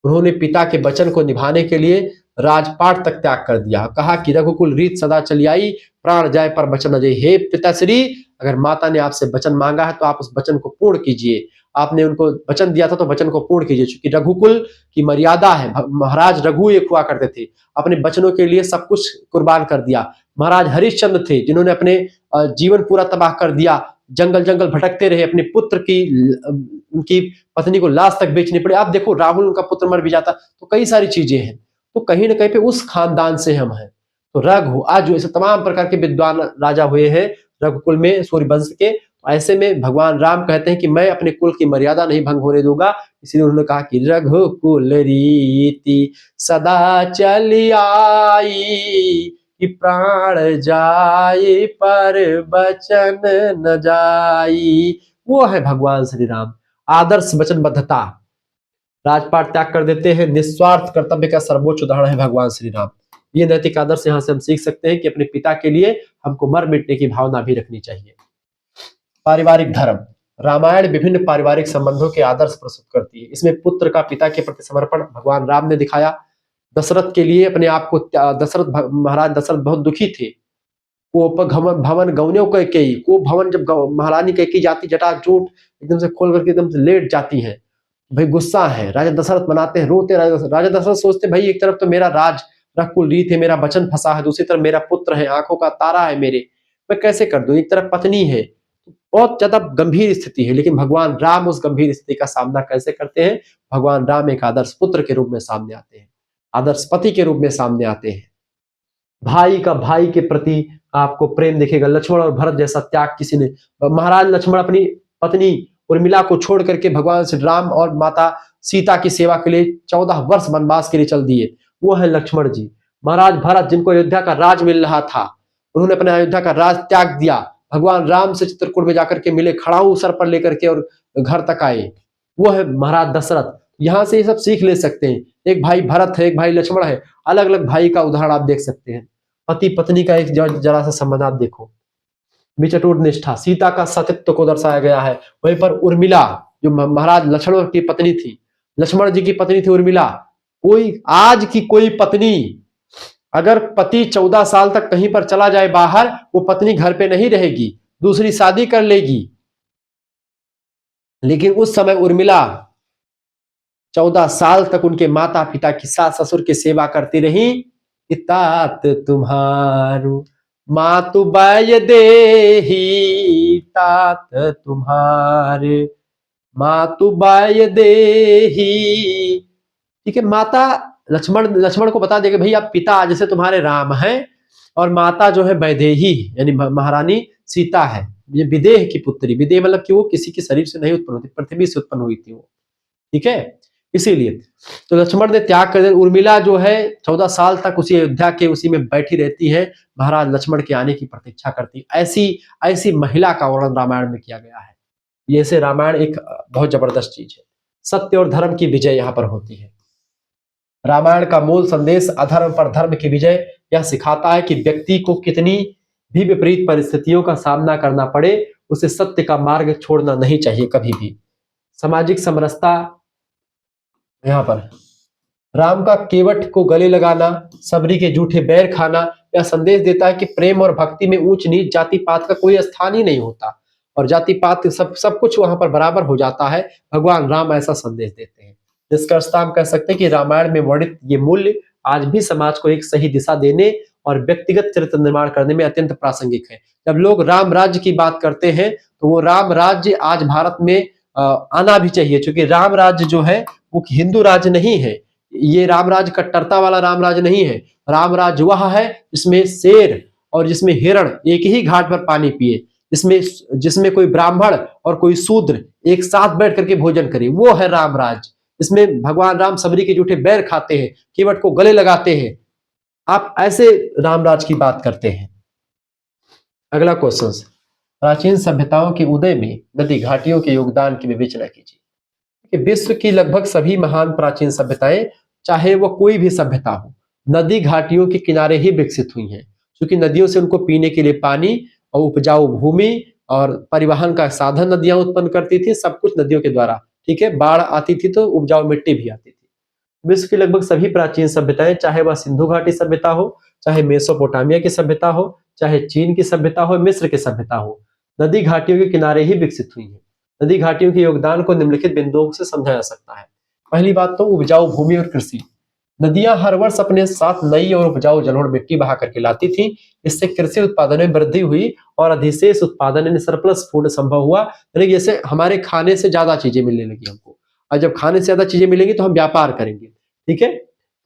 उन्होंने पिता के वचन को निभाने के लिए राजपाट तक त्याग कर दिया। कहा कि रघुकुल रीत सदा चली आई, प्राण जाए पर वचन अजय। हे पिताश्री, अगर माता ने आपसे वचन मांगा है तो आप उस वचन को पूर्ण कीजिए। आपने उनको वचन दिया था तो वचन को पूर्ण कीजिए, क्योंकि रघुकुल की मर्यादा है। महाराज रघु एक हुआ करते थे, अपने बचनों के लिए सब कुछ कुर्बान कर दिया। महाराज हरिश्चंद्र थे, जिन्होंने अपने जीवन पूरा तबाह कर दिया, जंगल जंगल भटकते रहे, अपने पुत्र की, उनकी पत्नी को लाश तक बेचनी पड़ी। आप देखो, राहुल उनका पुत्र मर भी जाता, तो कई सारी चीजें हैं। तो कहीं ना कहीं पे उस खानदान से हम हैं। तो रघु, आज जो ऐसे तमाम प्रकार के विद्वान राजा हुए हैं रघुकुल में, सूर्य वंश के, ऐसे में भगवान राम कहते हैं कि मैं अपने कुल की मर्यादा नहीं भंग होने दूंगा। इसलिए उन्होंने कहा कि रघुकुल रीति सदा चली आई, कि प्राण जाए पर वचन न जाई। वो है भगवान श्री राम। आदर्श वचनबद्धता, राजपाट त्याग कर देते हैं, निस्वार्थ कर्तव्य का सर्वोच्च उदाहरण है भगवान श्री राम। ये नैतिक आदर्श यहाँ से हम सीख सकते हैं कि अपने पिता के लिए हमको मर मिटने की भावना भी रखनी चाहिए। पारिवारिक धर्म, रामायण विभिन्न पारिवारिक संबंधों के आदर्श प्रस्तुत करती है। इसमें पुत्र का पिता के प्रति समर्पण भगवान राम ने दिखाया। दशरथ के लिए अपने आप को, महाराज दशरथ बहुत दुखी थे। वो भवन गौनियों को भवन, जब महारानी कैकेयी जाती, जटाजूट एकदम से खोल करके एकदम से लेट जाती है, भाई गुस्सा है। राजा दशरथ मनाते हैं, रोते। राजा दशरथ सोचते भाई एक तरफ तो मेरा राज रघुकुल रीत है, मेरा वचन फंसा है, दूसरी तरफ मेरा पुत्र है, आंखों का तारा है मेरे, मैं कैसे कर दूं। एक तरफ पत्नी है, बहुत ज्यादा गंभीर स्थिति है। लेकिन भगवान राम उस गंभीर स्थिति का सामना कैसे करते हैं? भगवान राम एक आदर्श पुत्र के रूप में सामने आते हैं, आदर्श पति के रूप में सामने आते हैं। भाई का भाई के प्रति आपको प्रेम दिखेगा। लक्ष्मण और भरत जैसा त्याग किसी ने, महाराज लक्ष्मण अपनी पत्नी उर्मिला को छोड़ करके भगवान श्री राम और माता सीता की सेवा के लिए 14 वर्ष वनवास के लिए चल दिए, वो है लक्ष्मण जी। महाराज भरत जिनको अयोध्या का राज मिल रहा था, उन्होंने अपने अयोध्या का राज त्याग दिया, भगवान राम से चित्रकूट में जाकर के मिले, खड़ाऊ सर पर लेकर के और घर तक आए, वो है महाराज दशरथ। यहाँ से ये सब सीख ले सकते हैं। एक भाई भरत है, एक भाई लक्ष्मण है, अलग अलग भाई का उदाहरण आप देख सकते हैं। पति पत्नी का एक जरा सा संबंध आप देखो, विचटूर निष्ठा, सीता का सतीत्व को दर्शाया गया है। वहीं पर उर्मिला जो महाराज लक्ष्मण की पत्नी थी, लक्ष्मण जी की पत्नी थी उर्मिला। कोई आज की कोई पत्नी, अगर पति 14 साल तक कहीं पर चला जाए बाहर, वो पत्नी घर पे नहीं रहेगी, दूसरी शादी कर लेगी। लेकिन उस समय उर्मिला 14 साल तक उनके माता पिता की, सास ससुर की सेवा करती रही। तात तुम्हारू मातु बाय देही, तात तुम्हारे मातु बाय देही। ठीक है, माता लक्ष्मण को बता देगा भाई आप पिता जैसे तुम्हारे राम हैं, और माता जो है वैदेही यानी महारानी सीता है। ये विदेह की पुत्री, विदेह मतलब कि वो किसी के शरीर से नहीं उत्पन्न होती, पृथ्वी से उत्पन्न हुई थी वो। ठीक है, इसीलिए तो लक्ष्मण ने त्याग कर दिया। उर्मिला जो है 14 साल तक उसी अयोध्या के उसी में बैठी रहती है, महाराज लक्ष्मण के आने की प्रतीक्षा करती। ऐसी महिला का वर्णन रामायण में किया गया है। ये से रामायण एक बहुत जबरदस्त चीज है। सत्य और धर्म की विजय यहाँ पर होती है। रामायण का मूल संदेश अधर्म पर धर्म की विजय यह सिखाता है कि व्यक्ति को कितनी भी विपरीत परिस्थितियों का सामना करना पड़े, उसे सत्य का मार्ग छोड़ना नहीं चाहिए कभी भी। सामाजिक समरसता, यहाँ पर राम का केवट को गले लगाना, सबरी के जूठे बैर खाना, यह संदेश देता है कि प्रेम और भक्ति में ऊंच नीच जाति पात का कोई स्थान ही नहीं होता, और जाति पात सब कुछ वहां पर बराबर हो जाता है। भगवान राम ऐसा संदेश देते हैं। निष्कर्षतः हम कह सकते हैं कि रामायण में वर्णित ये मूल्य आज भी समाज को एक सही दिशा देने और व्यक्तिगत चरित्र निर्माण करने में अत्यंत प्रासंगिक है। जब लोग राम राज्य की बात करते हैं तो वो राम राज्य आज भारत में आना भी चाहिए, क्योंकि राम राज्य जो है वो हिंदू राज्य नहीं है। ये राम राज्य कट्टरता वाला राम राज्य नहीं है। राम राज्य वह है जिसमें शेर और जिसमें हिरण एक ही घाट पर पानी पिए, जिसमें कोई ब्राह्मण और कोई शूद्र एक साथ बैठ करके भोजन करे, वो है राम राज्य। इसमें भगवान राम सबरी के जूठे बैर खाते हैं, केवट को गले लगाते हैं। आप ऐसे रामराज की बात करते हैं। अगला क्वेश्चन, प्राचीन सभ्यताओं के उदय में नदी घाटियों के योगदान की विवेचना कीजिए। विश्व की लगभग सभी महान प्राचीन सभ्यताएं, चाहे वह कोई भी सभ्यता हो, नदी घाटियों के किनारे ही विकसित हुई हैं, क्योंकि नदियों से उनको पीने के लिए पानी और उपजाऊ भूमि और परिवहन का साधन नदियां उत्पन्न करती थी। सब कुछ नदियों के द्वारा। ठीक है, बाढ़ आती थी तो उपजाऊ मिट्टी भी आती थी। विश्व की लगभग सभी प्राचीन सभ्यताएं, चाहे वह सिंधु घाटी सभ्यता हो, चाहे मेसोपोटामिया की सभ्यता हो, चाहे चीन की सभ्यता हो, मिस्र की सभ्यता हो, नदी घाटियों के किनारे ही विकसित हुई है। नदी घाटियों के योगदान को निम्नलिखित बिंदुओं से समझा जा सकता है। पहली बात तो उपजाऊ भूमि और कृषि। नदियां हर वर्ष अपने साथ नई और उपजाऊ जलोढ़ मिट्टी बहा करके लाती थी। इससे कृषि उत्पादन में वृद्धि हुई और अधिशेष उत्पादन यानी सरप्लस फूड संभव हुआ। यानी जैसे हमारे खाने से ज्यादा चीजें मिलने लगी हमको, और जब खाने से ज्यादा चीजें मिलेंगी तो हम व्यापार करेंगे। ठीक है,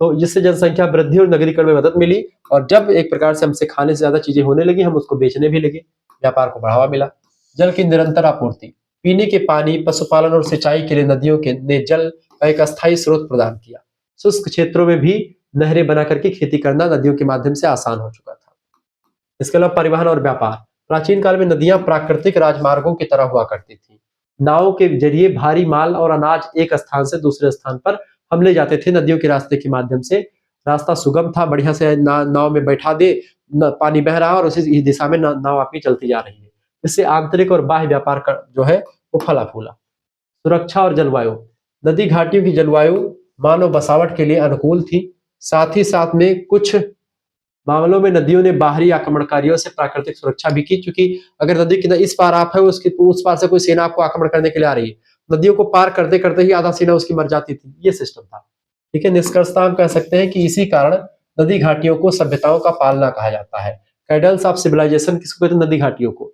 तो जिससे जनसंख्या वृद्धि और नगरीकरण में मदद मिली, और जब एक प्रकार से हमसे खाने से ज्यादा चीजें होने लगी, हम उसको बेचने भी लगे, व्यापार को बढ़ावा मिला। जल की निरंतर आपूर्ति, पीने के पानी, पशुपालन और सिंचाई के लिए नदियों ने जल का एक अस्थायी स्रोत प्रदान किया। शुष्क क्षेत्रों में भी नहरें बना करके खेती करना नदियों के माध्यम से आसान हो चुका था। इसके अलावा परिवहन और व्यापार, प्राचीन काल में नदियां प्राकृतिक राजमार्गों की तरह हुआ करती थी। नावों के जरिए भारी माल और अनाज एक स्थान से दूसरे स्थान पर हम ले जाते थे नदियों के रास्ते के माध्यम से। रास्ता सुगम था, बढ़िया से नाव में बैठा दे, पानी बह रहा है और उसी दिशा में नाव आपकी चलती जा रही है। इससे आंतरिक और बाह्य व्यापार का जो है वो फला फूला। सुरक्षा और जलवायु, नदी घाटियों की जलवायु मानव बसावट के लिए अनुकूल थी। साथ ही साथ में कुछ मामलों में नदियों ने बाहरी आक्रमणकारियों से प्राकृतिक सुरक्षा भी की, क्योंकि अगर नदी की इस पार आप है, उसकी उस पार से कोई सेना आपको आक्रमण करने के लिए आ रही है, नदियों को पार करते करते ही आधा सेना उसकी मर जाती थी। ये सिस्टम था। ठीक है, निष्कर्षतः हम कह सकते हैं कि इसी कारण नदी घाटियों को सभ्यताओं का पालना कहा जाता है। कैडल्स ऑफ सिविलाइजेशन किसको कहते हैं? नदी घाटियों को,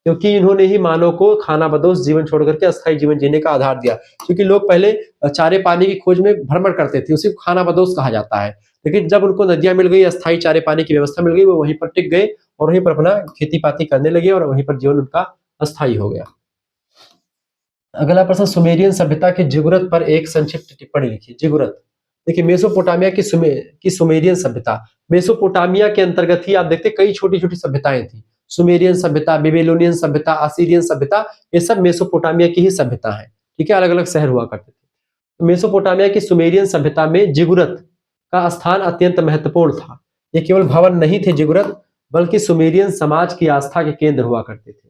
क्योंकि इन्होंने ही मानव को खानाबदोश जीवन छोड़ करके अस्थायी जीवन जीने का आधार दिया। क्योंकि लोग पहले चारे पानी की खोज में भ्रमण करते थे, उसी को खानाबदोश कहा जाता है। लेकिन जब उनको नदियां मिल गई, अस्थायी चारे पानी की व्यवस्था मिल गई, वो वहीं पर टिक गए और वहीं पर अपना खेती पाती करने लगे और वहीं पर जीवन उनका अस्थायी हो गया। अगला प्रश्न, सुमेरियन सभ्यता की जिगुरत पर एक संक्षिप्त टिप्पणी लिखिए। जिगुरत, देखिए मेसोपोटामिया की सुमेरियन सभ्यता, मेसोपोटामिया के अंतर्गत ही आप देखते कई छोटी छोटी सभ्यताएं थी। सुमेरियन सभ्यता, बेबीलोनियन सभ्यता, असीरियन सभ्यता, ये सब मेसोपोटामिया की ही सभ्यता है। ठीक है, अलग अलग शहर हुआ करते थे। तो मेसोपोटामिया की सुमेरियन सभ्यता में जिगुरत का स्थान अत्यंत महत्वपूर्ण था। ये केवल भवन नहीं थे जिगुरत, बल्कि सुमेरियन समाज की आस्था के केंद्र हुआ करते थे।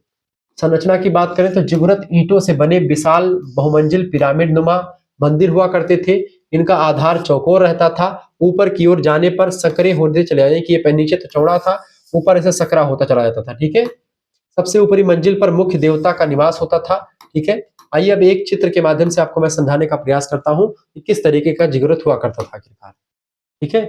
संरचना की बात करें तो जिगुरत ईंटों से बने विशाल बहुमंजिल पिरामिड नुमा मंदिर हुआ करते थे। इनका आधार चौकोर रहता था। ऊपर की ओर जाने पर सकरे होते चले जाते कि ये नीचे तो चौड़ा था, ऊपर ऐसे सकरा होता चला जाता था। ठीक है, सबसे ऊपरी मंजिल पर मुख्य देवता का निवास होता था। ठीक है, आइए अब एक चित्र के माध्यम से आपको मैं समझाने का प्रयास करता हूं कि किस तरीके का जिगुरत हुआ करता था आखिरकार। ठीक है,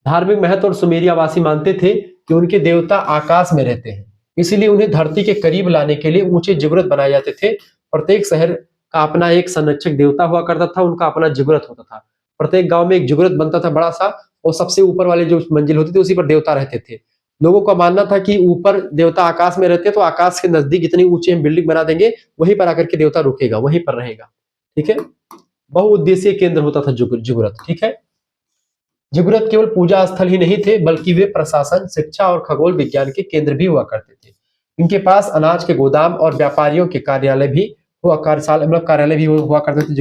धार्मिक महत्व और सुमेरियावासी मानते थे कि उनके देवता आकाश में रहते हैं, इसीलिए उन्हें धरती के करीब लाने के लिए ऊंचे जिगुरत बनाए जाते थे। प्रत्येक शहर का अपना एक संरक्षक देवता हुआ करता था, उनका अपना जिगुरत होता था। प्रत्येक गांव में एक जिगुरत बनता था बड़ा सा, और सबसे ऊपर वाले जो मंजिल होती थी उसी पर देवता रहते थे। लोगों का मानना था कि ऊपर देवता आकाश में रहते हैं, तो आकाश के नजदीक जितनी ऊंची हम बिल्डिंग बना देंगे वहीं पर आकर के देवता रुकेगा, वहीं पर रहेगा। ठीक है, बहुउद्देशीय केंद्र होता था जिगुरत। ठीक है, जिगुरत केवल पूजा स्थल ही नहीं थे, बल्कि वे प्रशासन, शिक्षा और खगोल विज्ञान के केंद्र भी हुआ करते थे। इनके पास अनाज के गोदाम और व्यापारियों के कार्यालय भी हुआ करते थे।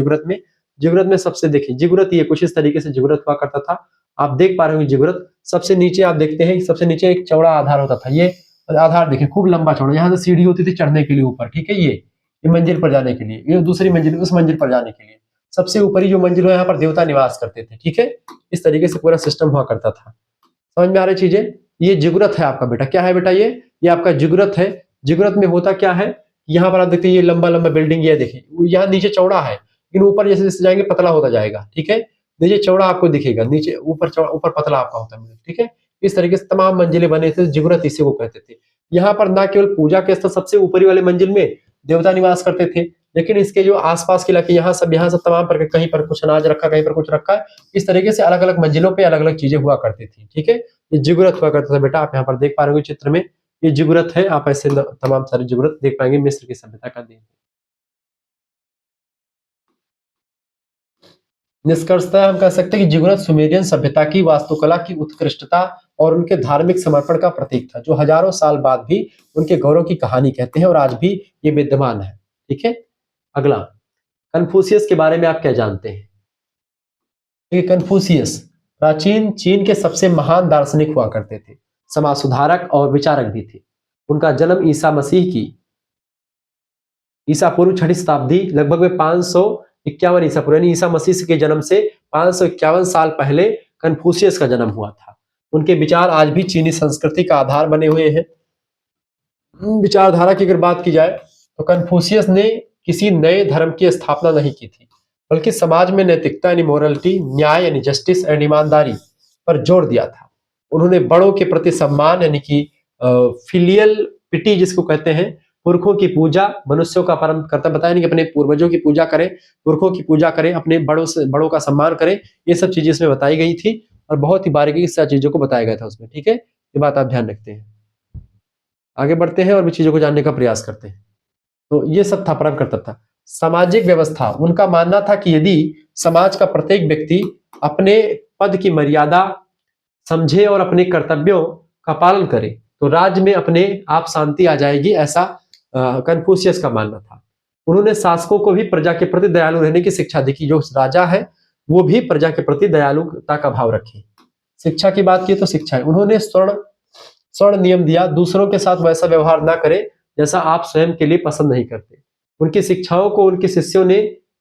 जिगुरत में सबसे देखिए, जिगुरत ये कुछ इस तरीके से जिगुरत हुआ करता था। आप देख पा रहे होंगे जिगुरत सबसे नीचे आप देखते हैं, सबसे नीचे एक चौड़ा आधार होता था। ये आधार देखिए खूब लंबा चौड़ा, यहाँ से सीढ़ी होती थी चढ़ने के लिए ऊपर। ठीक है, ये मंजिल पर जाने के लिए, ये दूसरी मंजिल, उस मंजिल पर जाने के लिए सबसे ऊपरी जो मंजिल है यहाँ पर देवता निवास करते थे। ठीक है, इस तरीके से पूरा सिस्टम हुआ करता था। समझ में आ रही चीजें? ये जिगुरत है आपका बेटा। क्या है बेटा? ये आपका जिगुरत है। जिगुरत में होता क्या है, यहाँ पर आप देखते हैं ये लंबा लंबा बिल्डिंग, ये देखिए यहाँ नीचे चौड़ा है, लेकिन ऊपर जैसे जैसे जाएंगे पतला होता जाएगा। ठीक है, नीचे चौड़ा आपको दिखेगा, नीचे ऊपर चौड़ा, ऊपर पतला आपका होता है। ठीक है, इस तरीके से तमाम मंजिलें बने थे, जिगुरत इसी को कहते थे। यहाँ पर ना केवल पूजा के स्थल सबसे ऊपरी वाले मंजिल में देवता निवास करते थे, लेकिन इसके जो आसपास के इलाके यहाँ सब तमाम पर कहीं पर कुछ अनाज रखा, कहीं पर कुछ रखा है, इस तरीके से अलग अलग मंजिलों पे अलग अलग चीजें हुआ करती थी। ठीक है, ये जिगुरत हुआ करता था बेटा। आप यहाँ पर देख पा रहे हो चित्र में, ये जिगुरत है। आप ऐसे तमाम सारे जिगुरत देख पाएंगे। मिस्र की सभ्यता का देन। निष्कर्षतः हम कह सकते हैं कि जिगुरत सुमेरियन सभ्यता की वास्तुकला की उत्कृष्टता और उनके धार्मिक समर्पण का प्रतीक था, जो हजारों साल बाद भी उनके गौरव की कहानी कहते हैं, और आज भी ये विद्यमान है। ठीक है, अगला, कन्फ्यूशियस के बारे में आप क्या जानते हैं? कन्फ्यूशियस प्राचीन चीन के सबसे महान दार्शनिक हुआ करते थे, समाज सुधारक और विचारक भी थे। उनका जन्म ईसा पूर्व 6वीं शताब्दी लगभग में 551 ईसा पूर्व, यानी ईसा मसीह के जन्म से 551 साल पहले कन्फ्यूशियस का जन्म हुआ था। उनके विचार आज भी चीनी संस्कृति का आधार बने हुए हैं। विचारधारा की अगर बात की जाए तो कन्फ्यूशियस ने किसी नए धर्म की स्थापना नहीं की थी, बल्कि समाज में नैतिकता यानी मोरलिटी, न्याय यानी जस्टिस एंड ईमानदारी पर जोर दिया था। उन्होंने बड़ों के प्रति सम्मान यानी कि फिलियल पिटी जिसको कहते हैं, पुरखों की पूजा, मनुष्यों का परम कर्तव्य बताया, नहीं कि अपने पूर्वजों की पूजा करें, पुरखों की पूजा करें, अपने बड़ों का सम्मान करें, ये सब चीजें इसमें बताई गई थी, और बहुत ही बारीकी से चीजों को बताया गया था उसमें। ठीक है, ये बात आप ध्यान रखते हैं। आगे बढ़ते हैं और भी चीजों को जानने का प्रयास करते हैं। तो ये सब था परम कर्तव्य था। सामाजिक व्यवस्था, उनका मानना था कि यदि समाज का प्रत्येक व्यक्ति अपने पद की मर्यादा समझे और अपने कर्तव्यों का पालन करे तो राज्य में अपने आप शांति आ जाएगी, ऐसा कन्फ्यूशियस का मानना था। उन्होंने शासकों को भी प्रजा के प्रति दयालु रहने की शिक्षा दी कि जो राजा है वो भी प्रजा के प्रति दयालुता का भाव रखे। शिक्षा की बात की तो शिक्षा है, उन्होंने स्वर्ण नियम दिया, दूसरों के साथ वैसा व्यवहार ना करें जैसा आप स्वयं के लिए पसंद नहीं करते। उनकी शिक्षाओं को उनके शिष्यों ने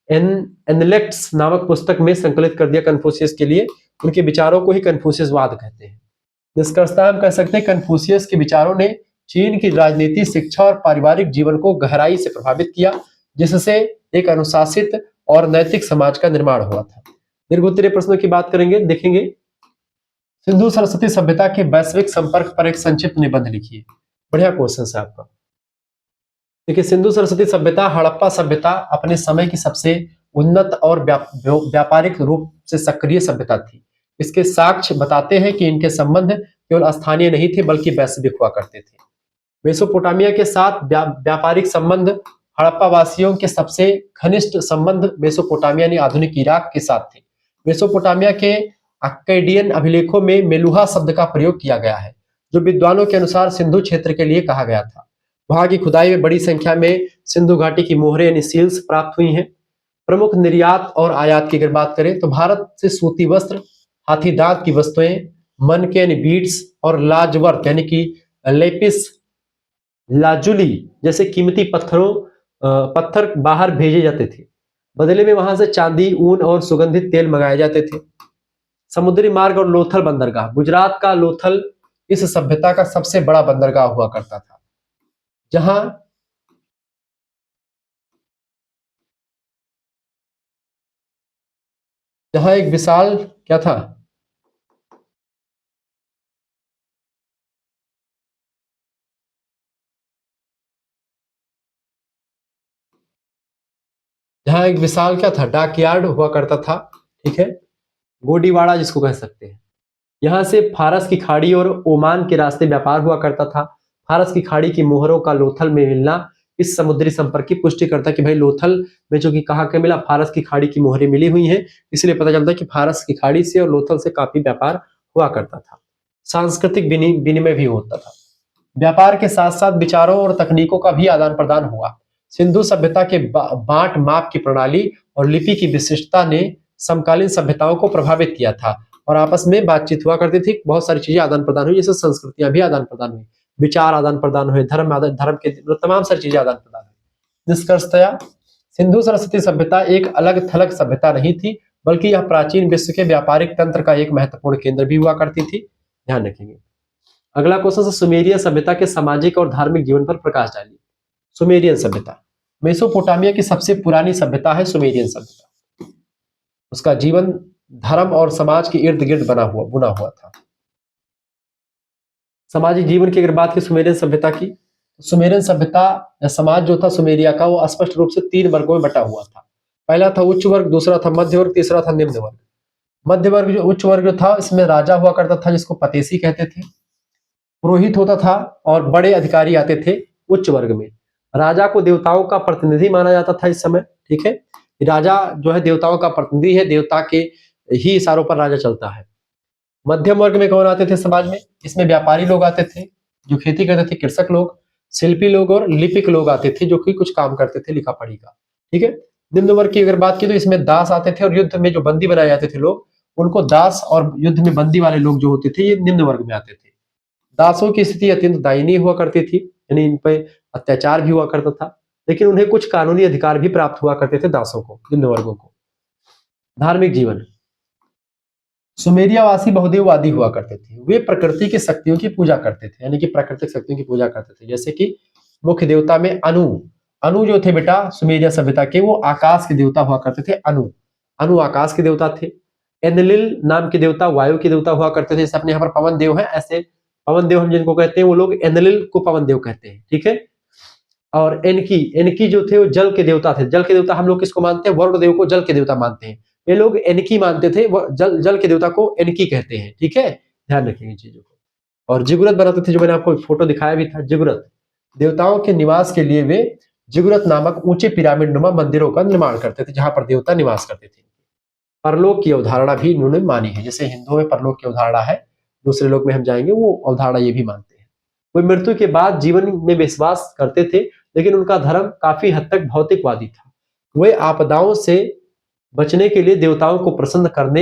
एनालेक्ट्स नामक पुस्तक में संकलित कर दिया कन्फ्यूशियस के लिए। उनके विचारों को ही कन्फ्यूशियसवाद कहते हैं। निष्कर्षतः हम कह सकते हैं कन्फ्यूशियस के विचारों ने चीन की राजनीति, शिक्षा और पारिवारिक जीवन को गहराई से प्रभावित किया, जिससे एक अनुशासित और नैतिक समाज का निर्माण हुआ था। दीर्घोत्तरीय प्रश्नों की बात करेंगे, देखेंगे। सिंधु सरस्वती सभ्यता के वैश्विक संपर्क पर एक संक्षिप्त निबंध लिखिए। बढ़िया क्वेश्चन है आपका। देखिए, सिंधु सरस्वती सभ्यता, हड़प्पा सभ्यता अपने समय की सबसे उन्नत और व्यापारिक रूप से सक्रिय सभ्यता थी। इसके साक्ष्य बताते हैं कि इनके संबंध केवल स्थानीय नहीं थे बल्कि वैश्विक हुआ करते थे। मेसोपोटामिया के साथ व्यापारिक संबंध हड़प्पा वासियों के सबसे घनिष्ठ संबंध मेसोपोटामिया यानी आधुनिक इराक के साथ थे। मेसोपोटामिया के अक्केडियन अभिलेखों में मेलुहा शब्द का प्रयोग किया गया है, जो विद्वानों के अनुसार सिंधु क्षेत्र के लिए कहा गया था। वहां की खुदाई में बड़ी संख्या में सिंधु घाटी की मोहरें यानी सील्स प्राप्त हुई हैं। प्रमुख निर्यात और आयात की अगर बात करें तो भारत से सूती वस्त्र, हाथी दांत की वस्तुएं, मनके यानी बीड्स और लाजवर्क यानी कि लेपिस लाजुली जैसे कीमती पत्थर बाहर भेजे जाते थे। बदले में वहां से चांदी, ऊन और सुगंधित तेल मंगाए जाते थे। समुद्री मार्ग और लोथल बंदरगाह, गुजरात का लोथल इस सभ्यता का सबसे बड़ा बंदरगाह हुआ करता था, जहां जहां एक विशाल क्या था, जहां एक विशाल क्या था, डाकयार्ड हुआ करता था। ठीक है, गोडीवाड़ा जिसको कह सकते हैं। यहाँ से फारस की खाड़ी और ओमान के रास्ते व्यापार हुआ करता था। फारस की खाड़ी की मोहरों का लोथल में मिलना इस समुद्री संपर्क की पुष्टि करता है कि भाई लोथल में जो कि कहाँ के मिला, फारस की खाड़ी की मोहरें मिली हुई हैं, इसलिए पता चलता है कि फारस की खाड़ी से और लोथल से काफी व्यापार हुआ करता था। सांस्कृतिक विनिमय भी होता था। व्यापार के साथ साथ विचारों और तकनीकों का भी आदान प्रदान हुआ। सिंधु सभ्यता के बांट माप की प्रणाली और लिपि की विशिष्टता ने समकालीन सभ्यताओं को प्रभावित किया था और आपस में बातचीत हुआ करती थी। बहुत सारी चीजें आदान प्रदान हुई, जैसे संस्कृतियां भी आदान प्रदान हुई, विचार आदान प्रदान हुए, धर्म के तमाम सारी चीजें आदान प्रदान हुई। निष्कर्षतया सिंधु सरस्वती सभ्यता एक अलग थलग सभ्यता नहीं थी, बल्कि यह प्राचीन विश्व के व्यापारिक तंत्र का एक महत्वपूर्ण केंद्र भी हुआ करती थी। ध्यान रखेंगे। अगला क्वेश्चन है सुमेरियन सभ्यता के सामाजिक और धार्मिक जीवन पर प्रकाश डालिए। सुमेरियन सभ्यता मेसोपोटामिया की सबसे पुरानी सभ्यता है। सुमेरियन सभ्यता, उसका जीवन धर्म और समाज के इर्द गिर्द बुना हुआ था। सामाजिक जीवन की अगर बात की सुमेरियन सभ्यता की, सुमेरियन सभ्यता या समाज जो था सुमेरिया का, वो स्पष्ट रूप से 3 वर्गों में बटा हुआ था। पहला था उच्च वर्ग, दूसरा था मध्य वर्ग, तीसरा था निम्न वर्ग। मध्य वर्ग जो उच्च वर्ग जो था, इसमें राजा हुआ करता था जिसको पतेसी कहते थे, पुरोहित होता था और बड़े अधिकारी आते थे। उच्च वर्ग में राजा को देवताओं का प्रतिनिधि माना जाता था इस समय। ठीक है, राजा जो है देवताओं का प्रतिनिधि है, देवता के ही इशारों पर राजा चलता है। मध्यम वर्ग में कौन आते थे समाज में? इसमें व्यापारी लोग आते थे जो खेती करते थे, कृषक लोग, शिल्पी लोग और लिपिक लोग आते थे जो कि कुछ काम करते थे लिखा पढ़ी का। ठीक है, निम्न वर्ग की अगर बात की तो इसमें दास आते थे और युद्ध में जो बंदी बनाए जाते थे लोग, उनको दास, और युद्ध में बंदी वाले लोग जो होते थे ये निम्न वर्ग में आते थे। दासों की स्थिति अत्यंत दयनीय हुआ करती थी, यानी इन पर अत्याचार भी हुआ करता था, लेकिन उन्हें कुछ कानूनी अधिकार भी प्राप्त हुआ करते थे दासों को, निम्न वर्गों को। धार्मिक जीवन, सुमेरियावासी बहुदेववादी हुआ करते थे। वे प्रकृति की शक्तियों की पूजा करते थे, यानी कि प्राकृतिक शक्तियों की पूजा करते थे। जैसे कि मुख्य देवता में अनु जो थे बेटा सुमेरिया सभ्यता के, वो आकाश के देवता हुआ करते थे। अनु आकाश के देवता थे। एनलिल नाम के देवता वायु के देवता हुआ करते थे। जैसे अपने यहाँ पर पवन देव है, ऐसे पवन देव हम जिनको कहते हैं वो लोग एनलिल को पवन देव कहते हैं। ठीक है, और एनकी जो थे वो जल के देवता थे। जल के देवता हम लोग किसको मानते हैं? वरुण देव को जल के देवता मानते हैं। ये लोग एनकी मानते थे, जल के देवता को एनकी कहते हैं। ठीक है, ध्यान रखेंगे चीजों को। और जिगुरत बनाते थे, जो मैंने आपको फोटो दिखाया भी था। जिगुरत देवताओं के निवास के लिए वे जिगुरत नामक ऊंचे पिरामिड नुमा मंदिरों का निर्माण करते थे, जहां पर देवता निवास करते थे। परलोक की अवधारणा भी इन्होंने मानी है। जैसे हिंदुओं में परलोक की अवधारणा है, दूसरे लोक में हम जाएंगे वो अवधारणा ये भी मानते हैं। वे मृत्यु के बाद जीवन में विश्वास करते थे, लेकिन उनका धर्म काफी हद तक भौतिकवादी था। वे आपदाओं से बचने के लिए देवताओं को प्रसन्न करने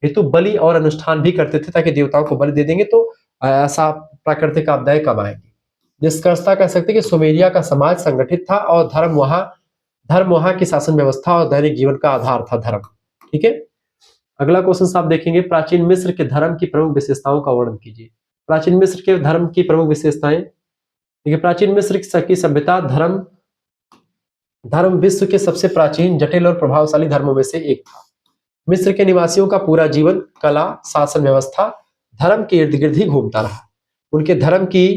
हेतु बलि और अनुष्ठान भी करते थे, ताकि देवताओं को बलि दे देंगे तो ऐसा प्राकृतिक आपदाएं कम आएंगी। निष्कर्षता कह सकते हैं कि सुमेरिया का समाज संगठित था और धर्म वहां की शासन व्यवस्था और दैनिक जीवन का आधार था, धर्म। ठीक है, अगला क्वेश्चन आप देखेंगे, प्राचीन मिस्र के धर्म की प्रमुख विशेषताओं का वर्णन कीजिए। प्राचीन मिस्र के धर्म की प्रमुख विशेषताएं। देखिए, प्राचीन मिस्र की सभ्यता धर्म विश्व के सबसे प्राचीन, जटिल और प्रभावशाली धर्मों में से एक था। मिस्र के निवासियों का पूरा जीवन कला, शासन व्यवस्था, धर्म के इर्द गिर्द ही घूमता रहा। उनके धर्म की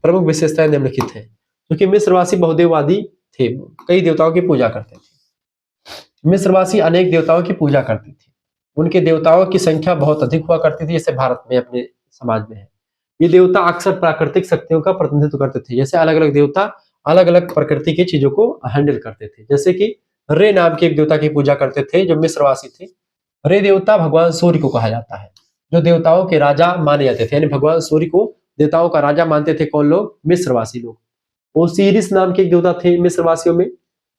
प्रमुख विशेषताएं निम्नलिखित हैं। क्योंकि मिस्रवासी बहुदेववादी थे, कई देवताओं की पूजा करते थे। मिस्रवासी अनेक देवताओं की पूजा करते थे। उनके देवताओं की संख्या बहुत अधिक हुआ करती थी, जैसे भारत में अपने समाज में है। ये देवता अक्सर प्राकृतिक शक्तियों का प्रतिनिधित्व करते थे। जैसे अलग अलग देवता अलग अलग प्रकृति की चीजों को हैंडल करते थे। जैसे कि रे नाम के एक देवता की पूजा करते थे जो मिस्रवासी थे। रे देवता भगवान सूर्य को कहा जाता है, जो देवताओं के राजा माने जाते थे, यानी भगवान सूर्य को देवताओं का राजा मानते थे कौन लोग? मिस्रवासी लोग। ओसिरिस नाम के एक देवता थे मिस्रवासियों में,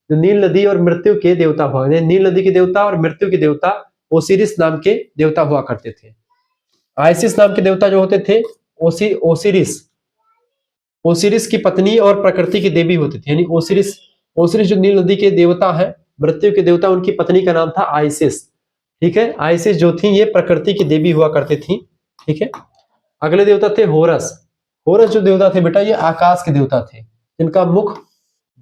जो नील नदी और मृत्यु के देवता हुआ, नील नदी के देवता और मृत्यु के देवता ओसिरिस नाम के देवता हुआ करते थे। आइसिस नाम के देवता जो होते थे ओसिरिस, ओसिरिस की पत्नी और प्रकृति की देवी होती थी, यानी ओसिरिस, ओसिरिस जो नील नदी के देवता है, मृत्यु के देवता, उनकी पत्नी का नाम था आइसिस। ठीक है, आइसिस जो थी ये प्रकृति की देवी हुआ करती थी। ठीक है, अगले देवता थे होरस। होरस जो देवता थे बेटा, ये आकाश के देवता थे, इनका मुख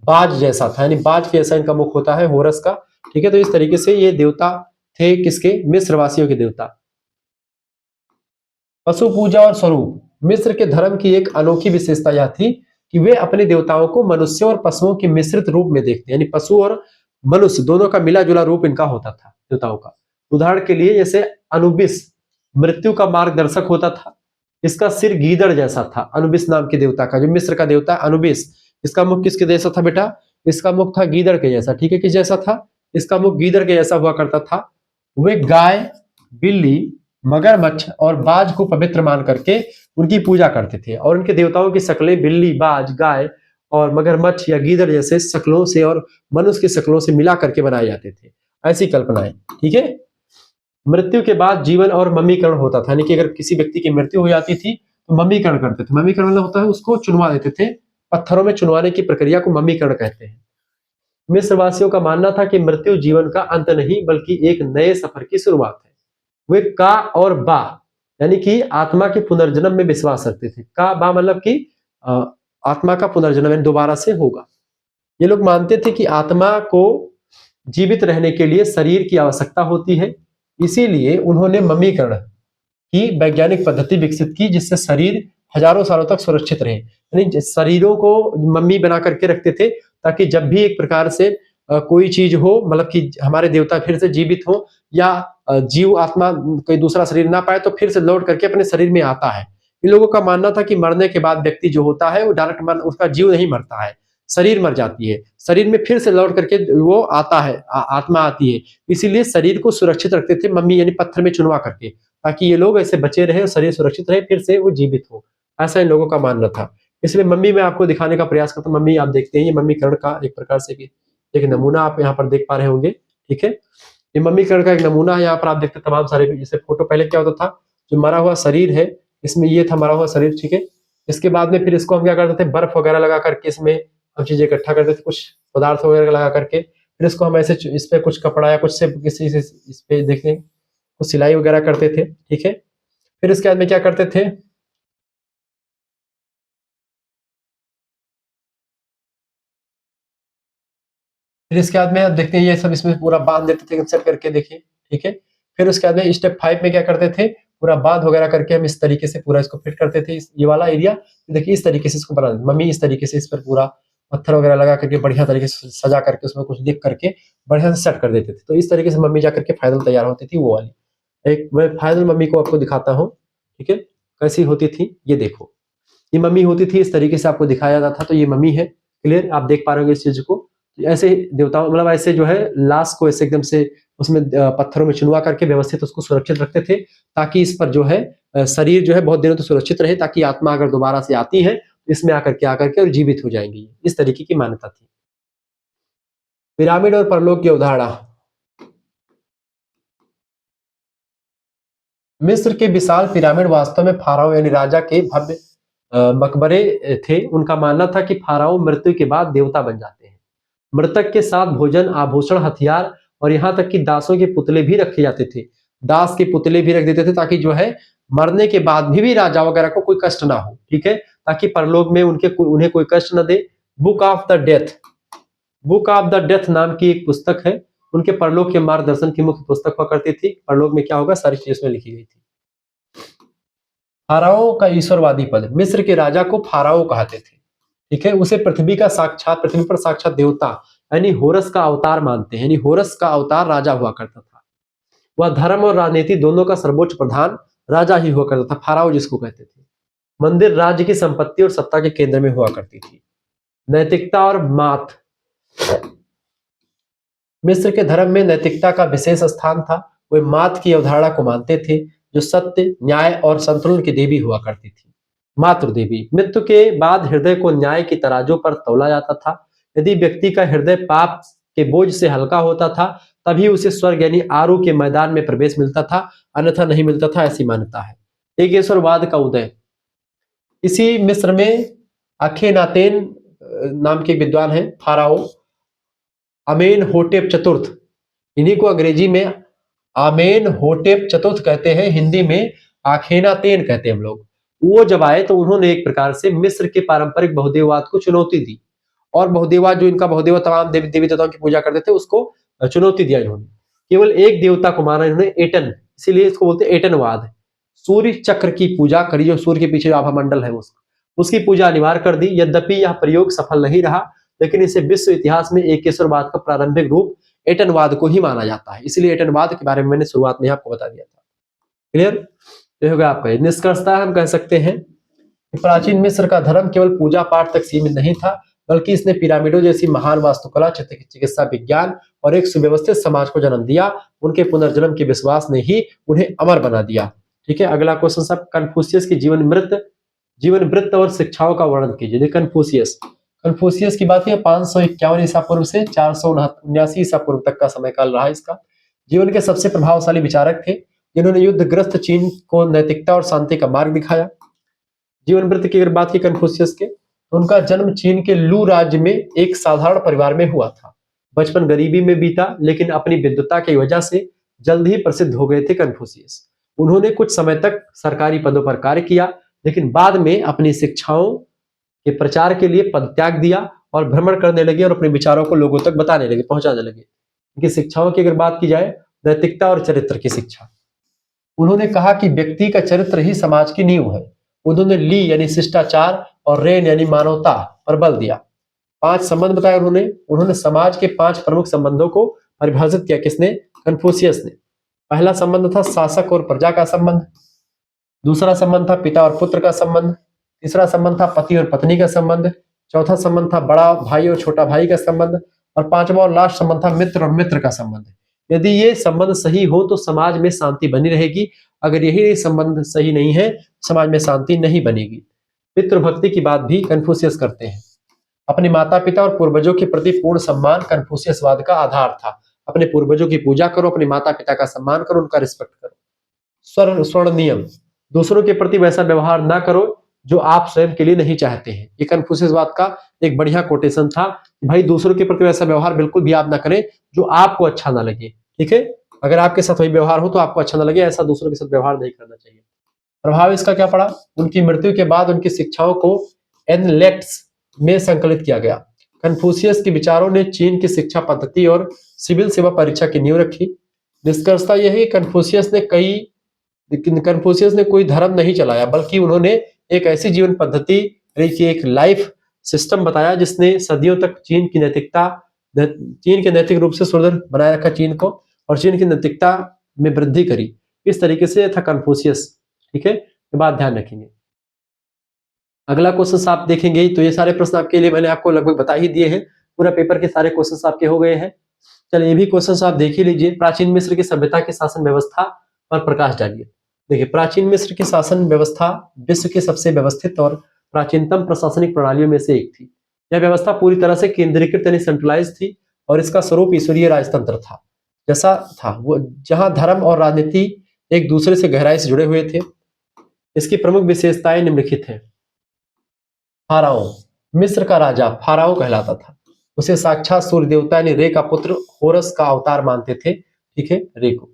बाज जैसा था, यानी बाज के जैसा इनका मुख होता है होरस का। ठीक है, तो इस तरीके से ये देवता थे किसके? मिस्रवासियों के देवता। पशु पूजा और स्वरूप। मिस्र के धर्म की एक अनोखी विशेषता यह थी कि वे अपने देवताओं को मनुष्यों और पशुओं के मिश्रित रूप में देखते, यानी पशु और मनुष्य दोनों का मिला जुला रूप इनका होता था देवताओं का। उदाहरण के लिए जैसे अनुबिस मृत्यु का मार्गदर्शक होता था, इसका सिर गीदड़ जैसा था। अनुबिस नाम के देवता का, जो मिस्र का देवता अनुबिस, इसका मुख किसके जैसा था बेटा? इसका मुख था गीदड़ के जैसा। ठीक है, किस जैसा था? इसका मुख गीदड़ के जैसा हुआ करता था। वे गाय, बिल्ली, मगरमच्छ और बाज को पवित्र मान करके उनकी पूजा करते थे, और उनके देवताओं की शक्लें बिल्ली, बाज, गाय और मगरमच्छ या गीदड़ जैसे शक्लों से और मनुष्य की शक्लों से मिला करके बनाए जाते थे, ऐसी कल्पनाएं। ठीक है, मृत्यु के बाद जीवन और मम्मीकरण होता था, यानी कि अगर किसी व्यक्ति की मृत्यु हो जाती थी तो मम्मीकरण करते थे। मम्मीकरण मतलब होता है उसको चुनवा देते थे, पत्थरों में चुनवाने की प्रक्रिया को मम्मीकरण कहते हैं। मिस्रवासियों का मानना था कि मृत्यु जीवन का अंत नहीं बल्कि एक नए सफर की शुरुआत है। वे का और बा यानी कि आत्मा के पुनर्जन्म में विश्वास रखते थे। का बा मतलब कि आत्मा का पुनर्जन्म दोबारा से होगा। ये लोग मानते थे कि आत्मा को जीवित रहने के लिए शरीर की आवश्यकता होती है, इसीलिए उन्होंने मम्मीकरण की वैज्ञानिक पद्धति विकसित की, जिससे शरीर हजारों सालों तक सुरक्षित रहे। यानी शरीरों को मम्मी बना करके रखते थे ताकि जब भी एक प्रकार से कोई चीज हो, मतलब कि हमारे देवता फिर से जीवित हो या जीव आत्मा कोई दूसरा शरीर ना पाए तो फिर से लौट करके अपने शरीर में आता है। इन लोगों का मानना था कि मरने के बाद व्यक्ति जो होता है वो डायरेक्ट मर, उसका जीव नहीं मरता है, शरीर मर जाती है, शरीर में फिर से लौट करके वो आता है, आत्मा आती है। इसीलिए शरीर को सुरक्षित रखते थे मम्मी, यानी पत्थर में चुनवा करके, ताकि ये लोग ऐसे बचे रहे और शरीर सुरक्षित रहे, फिर से वो जीवित हो, ऐसा इन लोगों का मानना था। इसलिए मम्मी मैं आपको दिखाने का प्रयास करता हूँ। मम्मी आप देखते हैं ये मम्मीकरण का एक प्रकार से एक नमूना आप यहाँ पर देख पा रहे होंगे। ठीक है, ये मम्मीकरण का एक नमूना है। यहाँ पर आप देखते तमाम सारे, जैसे फोटो पहले क्या होता था, जो मरा हुआ शरीर है इसमें ये था मरा हुआ शरीर। ठीक है, इसके बाद में फिर इसको हम क्या करते थे, बर्फ वगैरह लगा करके इसमें हम चीजें इकट्ठा करते थे, कुछ पदार्थ वगैरह लगा करके, फिर इसको हम ऐसे इस पे कुछ कपड़ा या कुछ से किसी से इस पे देखें कुछ सिलाई वगैरह करते थे। ठीक है, फिर इसके बाद में क्या करते थे, फिर इसके बाद में आप देखते हैं ये सब इसमें पूरा बांध देते थे सेट करके, देखिए। ठीक है, फिर उसके बाद में स्टेप 5 में क्या करते थे, पूरा बांध वगैरह करके हम इस तरीके से पूरा इसको फिट करते थे। ये वाला एरिया देखिए इस तरीके से इसको बना, मम्मी इस तरीके से इस पर पूरा पत्थर वगैरह लगा करके बढ़िया तरीके से सजा करके उसमें कुछ लिख करके बढ़िया से सेट कर देते थे। तो इस तरीके से मम्मी जा करके फाइनल तैयार होती थी वो वाली। एक मैं फाइनल मम्मी को आपको दिखाता हूँ। ठीक है, कैसी होती थी ये देखो, ये मम्मी होती थी, इस तरीके से आपको दिखाया जाता था। तो ये मम्मी है, क्लियर, आप देख पा रहे होंगे इस चीज को। ऐसे देवताओं मतलब ऐसे जो है लाश को ऐसे एकदम से उसमें पत्थरों में चुनवा करके व्यवस्थित उसको सुरक्षित रखते थे, ताकि इस पर जो है शरीर जो है बहुत दिनों तक सुरक्षित रहे, ताकि आत्मा अगर दोबारा से आती है तो इसमें आकर के और जीवित हो जाएंगी। इस तरीके की मान्यता थी। पिरामिड और परलोक की अवधारणा। मिस्र के विशाल पिरामिड वास्तव में फाराओ यानी राजा के भव्य मकबरे थे। उनका मानना था कि फाराओ मृत्यु के बाद देवता बन जाते हैं। मृतक के साथ भोजन, आभूषण, हथियार और यहाँ तक कि दासों के पुतले भी रखे जाते थे। दास के पुतले भी रख देते थे ताकि जो है मरने के बाद भी राजा वगैरह को कोई कष्ट ना हो। ठीक है, ताकि परलोक में उन्हें कोई कष्ट न दे। Book of the death, book of the death नाम की एक पुस्तक है, उनके परलोक के मार्गदर्शन की मुख्य पुस्तक हुआ करती थी। परलोक में क्या होगा सारी चीज उसमें लिखी गई थी। फाराओ का ईश्वरवादी पद। मिस्र के राजा को फाराओ कहते थे। ठीक है, उसे पृथ्वी पर साक्षात देवता यानी होरस का अवतार मानते हैं, यानी होरस का अवतार राजा हुआ करता था। वह धर्म और राजनीति दोनों का सर्वोच्च प्रधान राजा ही हुआ करता था, फाराओ जिसको कहते थे। मंदिर राज्य की संपत्ति और सत्ता के केंद्र में हुआ करती थी। नैतिकता और मात। मिस्र के धर्म में नैतिकता का विशेष स्थान था। वे मात की अवधारणा को मानते थे, जो सत्य, न्याय और संतुलन की देवी हुआ करती थी। मातृ देवी। मृत्यु के बाद हृदय को न्याय की तराजू पर तौला जाता था। यदि व्यक्ति का हृदय पाप के बोझ से हल्का होता था, तभी उसे स्वर्ग यानी आरू के मैदान में प्रवेश मिलता था, अन्यथा नहीं मिलता था, ऐसी मान्यता है। एकेश्वरवाद का उदय। इसी मिस्र में अखेनातेन नाम के विद्वान हैं, फाराओ अमेनहोटेप चतुर्थ, इन्हीं को अंग्रेजी में आमेनहोटेप चतुर्थ कहते हैं, हिंदी में आखेनातेन कहते हैं हम लोग। वो जब आए तो उन्होंने एक प्रकार से मिस्र के पारंपरिक बहुदेववाद को चुनौती दी, और बहुदेववाद जो इनका बहुदेव तमाम देवी देवताओं की पूजा करते थे उसको चुनौती दिया इन्होंने। केवल एक देवता को माना इन्होंने, एटन, इसीलिए इसको बोलते हैं एटनवाद। सूर्य चक्र की पूजा करी, जो सूर्य के पीछे आभा मंडल है उसकी पूजा अनिवार्य कर दी। यद्यपि यह प्रयोग सफल नहीं रहा, लेकिन इसे विश्व इतिहास में एकेश्वरवाद का प्रारंभिक रूप एटनवाद को ही माना जाता है। इसलिए एटनवाद के बारे में मैंने शुरुआत में आपको बता दिया था। क्लियर? ये होगा आपका निष्कर्षता। हम कह सकते हैं कि प्राचीन मिस्र का धर्म केवल पूजा पाठ तक सीमित नहीं था, बल्कि इसने पिरामिडों जैसी महान वास्तुकला, चिकित्सा विज्ञान और एक सुव्यवस्थित समाज को जन्म दिया। उनके पुनर्जन्म के विश्वास ने ही उन्हें अमर बना दिया। ठीक है, अगला क्वेश्चन साहब, कन्फ्यूशियस की जीवन वृत्त और शिक्षाओं का वर्णन कीजिए। कन्फ्यूशियस की बात है 551 ईसा पूर्व से 479 ईसा पूर्व तक का समय काल रहा इसका। जीवन के सबसे प्रभावशाली विचारक थे, जिन्होंने युद्धग्रस्त चीन को नैतिकता और शांति का मार्ग दिखाया। जीवन वृत्त की अगर बात की कन्फ्यूशियस के, तो उनका जन्म चीन के लू राज्य में एक साधारण परिवार में हुआ था। बचपन गरीबी में बीता, लेकिन अपनी विद्वता की वजह से जल्द ही प्रसिद्ध हो गए थे कन्फ्यूशियस। उन्होंने कुछ समय तक सरकारी पदों पर कार्य किया, लेकिन बाद में अपनी शिक्षाओं के प्रचार के लिए पद त्याग दिया और भ्रमण करने लगे और अपने विचारों को लोगों तक बताने लगे, पहुंचाने लगे। इनकी शिक्षाओं की अगर बात की जाए, नैतिकता और चरित्र की शिक्षा। उन्होंने कहा कि व्यक्ति का चरित्र ही समाज की नींव है। उन्होंने ली यानी शिष्टाचार और रेन यानी मानवता पर बल दिया। 5 संबंध बताए उन्होंने समाज के 5 प्रमुख संबंधों को परिभाषित किया। किसने? कन्फ्यूशियस ने। पहला संबंध था शासक और प्रजा का संबंध। दूसरा संबंध था पिता और पुत्र का संबंध। तीसरा संबंध था पति और पत्नी का संबंध। चौथा संबंध था बड़ा भाई और छोटा भाई का संबंध। और 5वां और लास्ट संबंध था मित्र और मित्र का संबंध। यदि ये संबंध सही हो तो समाज में शांति बनी रहेगी, अगर यही संबंध सही नहीं है, समाज में शांति नहीं बनेगी। पितृभक्ति की बात भी कन्फ्यूशियस करते हैं। अपने माता पिता और पूर्वजों के प्रति पूर्ण सम्मान कन्फ्यूशियसवाद का आधार था। अपने पूर्वजों की पूजा करो, अपने माता पिता का सम्मान करो, उनका रिस्पेक्ट करो। स्वर्ण नियम, दूसरों के प्रति वैसा व्यवहार ना करो जो आप स्वयं के लिए नहीं चाहते हैं। ये कन्फ्यूशियसवाद का एक बढ़िया कोटेशन था, भाई दूसरों के प्रति वैसा व्यवहार बिल्कुल भी आप ना करें जो आपको अच्छा ना लगे। ठीक है, अगर आपके साथ वही व्यवहार हो तो आपको अच्छा ना लगे, ऐसा दूसरों के साथ व्यवहार नहीं करना चाहिए। प्रभाव इसका क्या पड़ा? उनकी मृत्यु के बाद उनकी शिक्षाओं को एनलेट्स में संकलित किया गया। कन्फ्यूशियस के विचारों ने चीन की शिक्षा पद्धति और सिविल सेवा परीक्षा की नींव रखी। निष्कर्षता यह है कन्फ्यूशियस ने कोई धर्म नहीं चलाया, बल्कि उन्होंने एक ऐसी जीवन पद्धति, एक लाइफ सिस्टम बताया जिसने सदियों तक चीन के नैतिक रूप से सुदृढ़ बनाए रखा चीन को, और चीन की नैतिकता में वृद्धि करी। इस तरीके से था कन्फ्यूशियस। ठीक है, ये बात ध्यान रखेंगे। अगला क्वेश्चन आप देखेंगे तो ये सारे प्रश्न आपके लिए मैंने आपको लगभग बता ही दिए हैं। पूरा पेपर के सारे क्वेश्चन आपके हो गए हैं। चलिए ये भी क्वेश्चन आप देख ही लीजिए। प्राचीन मिस्र की सभ्यता की शासन व्यवस्था पर प्रकाश डालिए। देखिए, प्राचीन मिस्र की शासन व्यवस्था विश्व की सबसे व्यवस्थित और प्राचीनतम प्रशासनिक प्रणालियों में से एक थी। यह व्यवस्था पूरी तरह से केंद्रीकृत यानी सेंट्रलाइज थी, और इसका स्वरूप ईश्वरीय राजतंत्र था। जैसा था वो, जहां धर्म और राजनीति एक दूसरे से गहराई से जुड़े हुए थे। इसकी प्रमुख विशेषताएं निम्नलिखित हैं। फाराओ, मिस्र का राजा फाराओ कहलाता था। उसे साक्षात सूर्य देवता यानी रे का पुत्र होरस का अवतार मानते थे। ठीक है, रे को।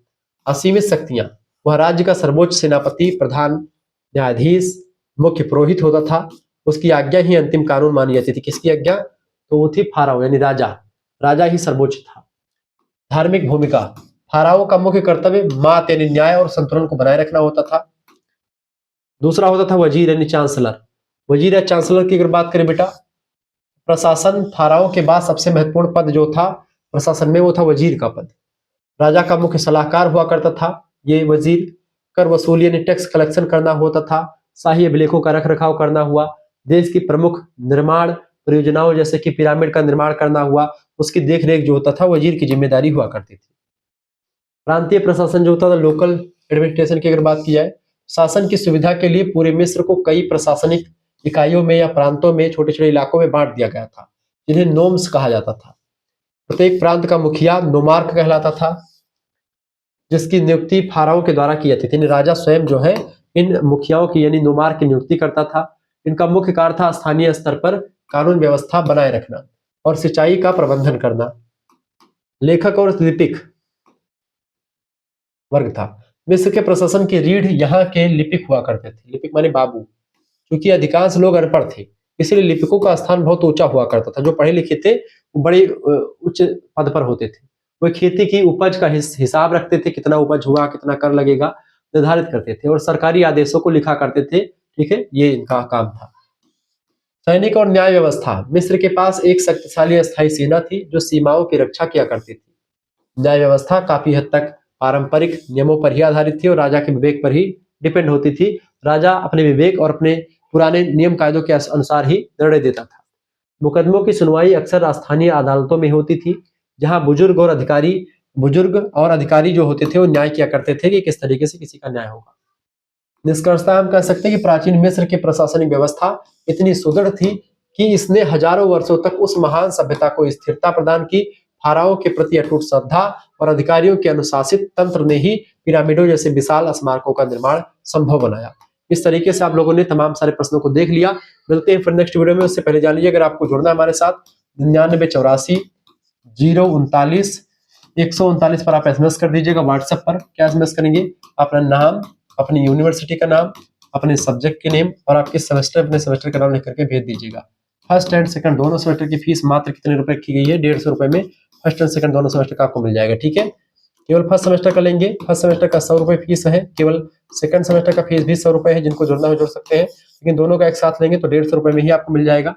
असीमित शक्तियां, वह राज्य का सर्वोच्च सेनापति, प्रधान न्यायाधीश, मुख्य पुरोहित होता था। उसकी आज्ञा ही अंतिम कानून मानी जाती थी। किसकी आज्ञा? तो वो थी फाराओ यानी राजा ही सर्वोच्च था। धार्मिक भूमिका, फाराओ का मुख्य कर्तव्य मात यानी न्याय और संतुलन को बनाए रखना होता था। दूसरा होता था वजीर यानी चांसलर। वजीर या चांसलर की अगर बात करें बेटा, प्रशासन, फाराओ के बाद सबसे महत्वपूर्ण पद जो था प्रशासन में, वो था वजीर का पद। राजा का मुख्य सलाहकार हुआ करता था ये वजीर। कर वसूली यानी टैक्स कलेक्शन करना होता था। शाही अभिलेखों का रख रखाव करना हुआ। देश की प्रमुख निर्माण परियोजनाओं जैसे कि पिरामिड का निर्माण करना हुआ, उसकी देखरेख जो होता था वजीर की जिम्मेदारी हुआ करती थी। प्रांतीय प्रशासन जो होता था, लोकल एडमिनिस्ट्रेशन की अगर बात की जाए, शासन की सुविधा के लिए पूरे मिस्र को कई प्रशासनिक इकाइयों में या प्रांतों में, छोटे छोटे इलाकों में बांट दिया गया था, जिन्हें नोम्स कहा जाता था। प्रत्येक प्रांत का मुखिया नोमार्क कहलाता था, जिसकी नियुक्ति फाराओ के द्वारा की जाती थी। राजा स्वयं जो है इन मुखियाओं की यानी नोमार्क की नियुक्ति करता था। इनका मुख्य कार्य था स्थानीय स्तर पर कानून व्यवस्था बनाए रखना और सिंचाई का प्रबंधन करना। लेखक और लिपिक वर्ग था। मिस्र के प्रशासन की रीढ़ यहाँ के लिपिक हुआ करते थे। लिपिक माने बाबू। क्योंकि अधिकांश लोग अनपढ़ थे, इसलिए लिपिकों का स्थान बहुत ऊंचा हुआ करता था। जो पढ़े लिखे थे वो बड़े उच्च पद पर होते थे। वो खेती की उपज का हिसाब रखते थे, कितना उपज हुआ, कितना कर लगेगा, निर्धारित करते थे और सरकारी आदेशों को लिखा करते थे। ठीक है, ये इनका काम था। सैनिक और न्याय व्यवस्था। मिस्र के पास एक शक्तिशाली अस्थायी सेना थी जो सीमाओं की रक्षा किया करती थी। न्याय व्यवस्था काफी हद तक पारंपरिक नियमों पर ही आधारित थी और राजा के विवेक पर ही डिपेंड होती थी। राजा अपने विवेक और अपने पुराने नियम कायदों के अनुसार ही निर्णय देता था। मुकदमों की सुनवाई अक्सर स्थानीय अदालतों में होती थी, जहां बुजुर्ग और अधिकारी जो होते थे वो न्याय किया करते थे कि किस तरीके से किसी का न्याय होगा। निष्कर्षतः हम कह सकते हैं कि प्राचीन मिस्र की प्रशासनिक व्यवस्था इतनी सुदृढ़ थी कि इसने हजारों वर्षों तक उस महान सभ्यता को स्थिरता प्रदान की। फाराओं के प्रति अटूट श्रद्धा और अधिकारियों के अनुशासित तंत्र ने ही पिरामिडों जैसे विशाल स्मारकों का निर्माण संभव बनाया। इस तरीके से आप लोगों ने तमाम सारे प्रश्नों को देख लिया। मिलते हैं फिर नेक्स्ट वीडियो में। उससे पहले जान लीजिए, अगर आपको जुड़ना है हमारे साथ 9984 039 139 पर आप एसएमएस कर दीजिएगा। व्हाट्सएप पर क्या एसएमएस करेंगे? अपना नाम, अपनी यूनिवर्सिटी का नाम, अपने सब्जेक्ट के नेम और आपके सेमेस्टर, अपने सेमेस्टर का नाम लिख करके भेज दीजिएगा। फर्स्ट एंड सेकंड दोनों सेमेस्टर की फीस मात्र कितने रुपए की गई है? 150 रुपए में फर्स्ट एंड सेकंड दोनों सेमेस्टर का आपको मिल जाएगा। ठीक है, केवल फर्स्ट सेमेस्टर का लेंगे, फर्स्ट सेमेस्टर का 100 रुपए फीस है। केवल सेकंड सेमेस्टर का फीस भी 100 रुपए है। जिनको जुड़ना हो जुड़ सकते हैं, लेकिन दोनों का एक साथ लेंगे तो 150 रुपए में ही आपको मिल जाएगा।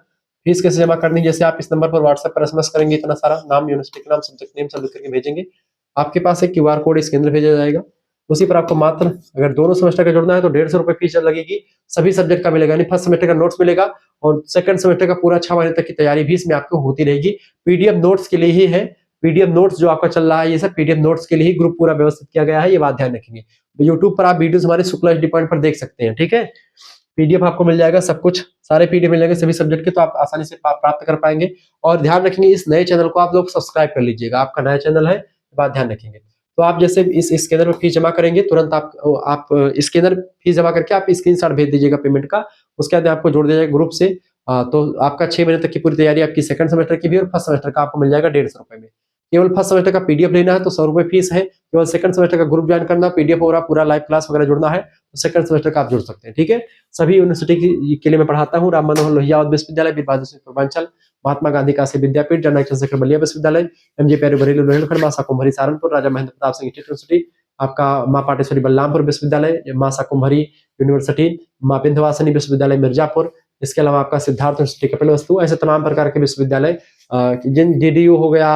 फीस कैसे जमा करनी? जैसे आप इस नंबर पर व्हाट्सएप पर एसएमएस करेंगे, इतना सारा नाम, यूनिवर्सिटी का नाम, सब्जेक्ट नेम सब लिख करके भेजेंगे, आपके पास एक क्यूआर कोड इसके अंदर भेजा जाएगा। उसी पर आपको मात्र, अगर दोनों सेमेस्टर का जुड़ना है तो 150 रुपए फीस लगेगी। सभी सब्जेक्ट का मिलेगा, यानी फर्स्ट सेमेस्टर का नोट्स मिलेगा और सेकंड सेमेस्टर का पूरा 6 महीने तक की तैयारी भी इसमें आपको होती रहेगी। पीडीएफ नोट्स के लिए ही है। पीडीएफ नोट्स जो आपका चल रहा है, ये सब पीडीएफ नोट्स के लिए ही ग्रुप पूरा व्यवस्थित किया गया है, ये बात ध्यान रखेंगे। यूट्यूब पर आप वीडियोस हमारे शुक्ला एचडी पॉइंट पर देख सकते हैं। ठीक है, पीडीएफ आपको मिल जाएगा, सब कुछ सारे पीडीएफ मिल जाएंगे सभी सब्जेक्ट के, तो आप आसानी से प्राप्त कर पाएंगे। और ध्यान रखेंगे, इस नए चैनल को आप लोग सब्सक्राइब कर लीजिएगा। आपका नया चैनल है, बात ध्यान रखेंगे। तो आप जैसे इस स्कैनर में फीस जमा करेंगे, तुरंत आप स्कैनर फीस जमा करके आप स्क्रीनशॉट भेज दीजिएगा पेमेंट का। उसके बाद आपको जोड़ दिया जाएगा ग्रुप से। तो आपका 6 महीने तक की पूरी तैयारी आपकी सेकंड सेमेस्टर की भी और फर्स्ट सेमेस्टर का आपको मिल जाएगा 150 रुपए में। केवल फर्स्ट सेमेस्टर का पीडीएफ लेना है तो 100 रुपए फीस है। केवल सेकंड सेमेस्टर का ग्रुप ज्वाइन करना, पीडीएफ और पूरा लाइव क्लास वगैरह जुड़ना है तो सेकंड सेमेस्टर का आप जुड़ सकते हैं। ठीक है, सभी यूनिवर्सिटी के लिए मैं पढ़ाता हूँ। राम मनोहर लोहिया विश्वविद्यालय, वीर बहादुर सिंह पूर्वांचल, महात्मा गांधी काशी विद्यापीठ, जनरल चंद्रशेखर बलिया विश्वविद्यालय, एमजे पैरू बरेली रोहिलखंड, मां शाकुंभरी सहारनपुर, राजा महेंद्र प्रताप सिंह यूनिवर्सिटी, आपका मां पाटेश्वरी बलरामपुर विश्वविद्यालय, मां शाकुंभरी यूनिवर्सिटी, मां विंध्यवासिनी विश्वविद्यालय मिर्जापुर, इसके अलावा आपका सिद्धार्थ यूनिवर्सिटी कपिलवस्तु, ऐसे तमाम प्रकार के विश्वविद्यालय, जिन डीडीयू हो गया,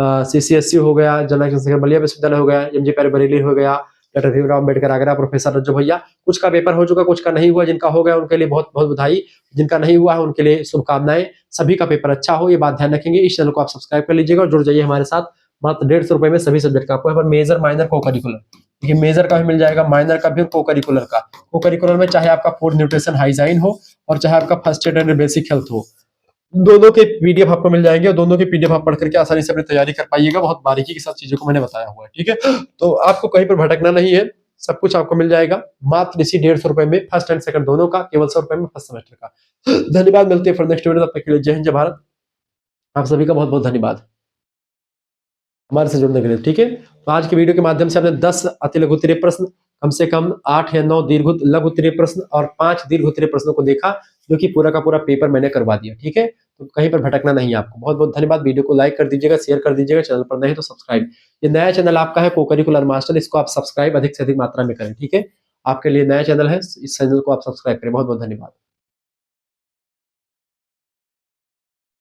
सीसीएसयू हो गया, जनरल चंद्रशेखर बलिया विश्वविद्यालय हो गया, एमजे पैरू बरेली हो गया, डॉक्टर भीमराव अम्बेडकर आगरा, प्रोफेसर रज्जू भैया, कुछ का पेपर हो चुका, कुछ का नहीं हुआ। जिनका हो गया उनके लिए बहुत बहुत बधाई, जिनका नहीं हुआ है उनके लिए शुभकामनाएं। सभी का पेपर अच्छा हो, ये बात ध्यान रखेंगे। इस चैनल को आप सब्सक्राइब कर लीजिएगा और जुड़ जाइए हमारे साथ। मात्र 150 रुपए में सभी सब्जेक्ट का आपको है, पर मेजर, माइनर, को करिकुलर, देखिए मेजर का भी मिल जाएगा, माइनर का भी और को करिकुलर का। को करिकुलर में चाहे आपका फूड न्यूट्रिशन हाइजाइन हो और चाहे आपका first aid and basic health हो, दोनों के पीडीएफ आपको मिल जाएंगे और दोनों के पीडीएफ आप पढ़ करके आसानी से अपनी तैयारी कर पाइएगा। बहुत बारीकी के साथ चीजों को मैंने बताया हुआ है। ठीक है, तो आपको कहीं पर भटकना नहीं है, सब कुछ आपको मिल जाएगा मात्र इसी 150 रुपए में, फर्स्ट एंड सेकंड दोनों का, केवल 100 रुपए में फर्स्ट सेमेस्टर का। धन्यवाद, मिलते हैं फिर नेक्स्ट वीडियो, तब तक के लिए जय हिंद, जय भारत। आप सभी का बहुत बहुत धन्यवाद हमारे से जुड़ने के लिए। ठीक है, तो आज की वीडियो के माध्यम से हमने 10 अति लघु उत्तरीय प्रश्न, कम से कम 8 या 9 दीर्घ लघु उत्तरीय प्रश्न और 5 दीर्घ उत्तरीय प्रश्नों को देखा, जो कि पूरा का पूरा पेपर मैंने करवा दिया। ठीक है, तो कहीं पर भटकना नहीं है आपको। बहुत बहुत धन्यवाद। वीडियो को लाइक कर दीजिएगा, शेयर कर दीजिएगा, चैनल पर नहीं तो सब्सक्राइब। ये नया चैनल आपका है, को करिकुलर मास्टर, इसको आप सब्सक्राइब अधिक से अधिक मात्रा में करें। ठीक है, आपके लिए नया चैनल है, इस चैनल को आप सब्सक्राइब करें। बहुत बहुत धन्यवाद।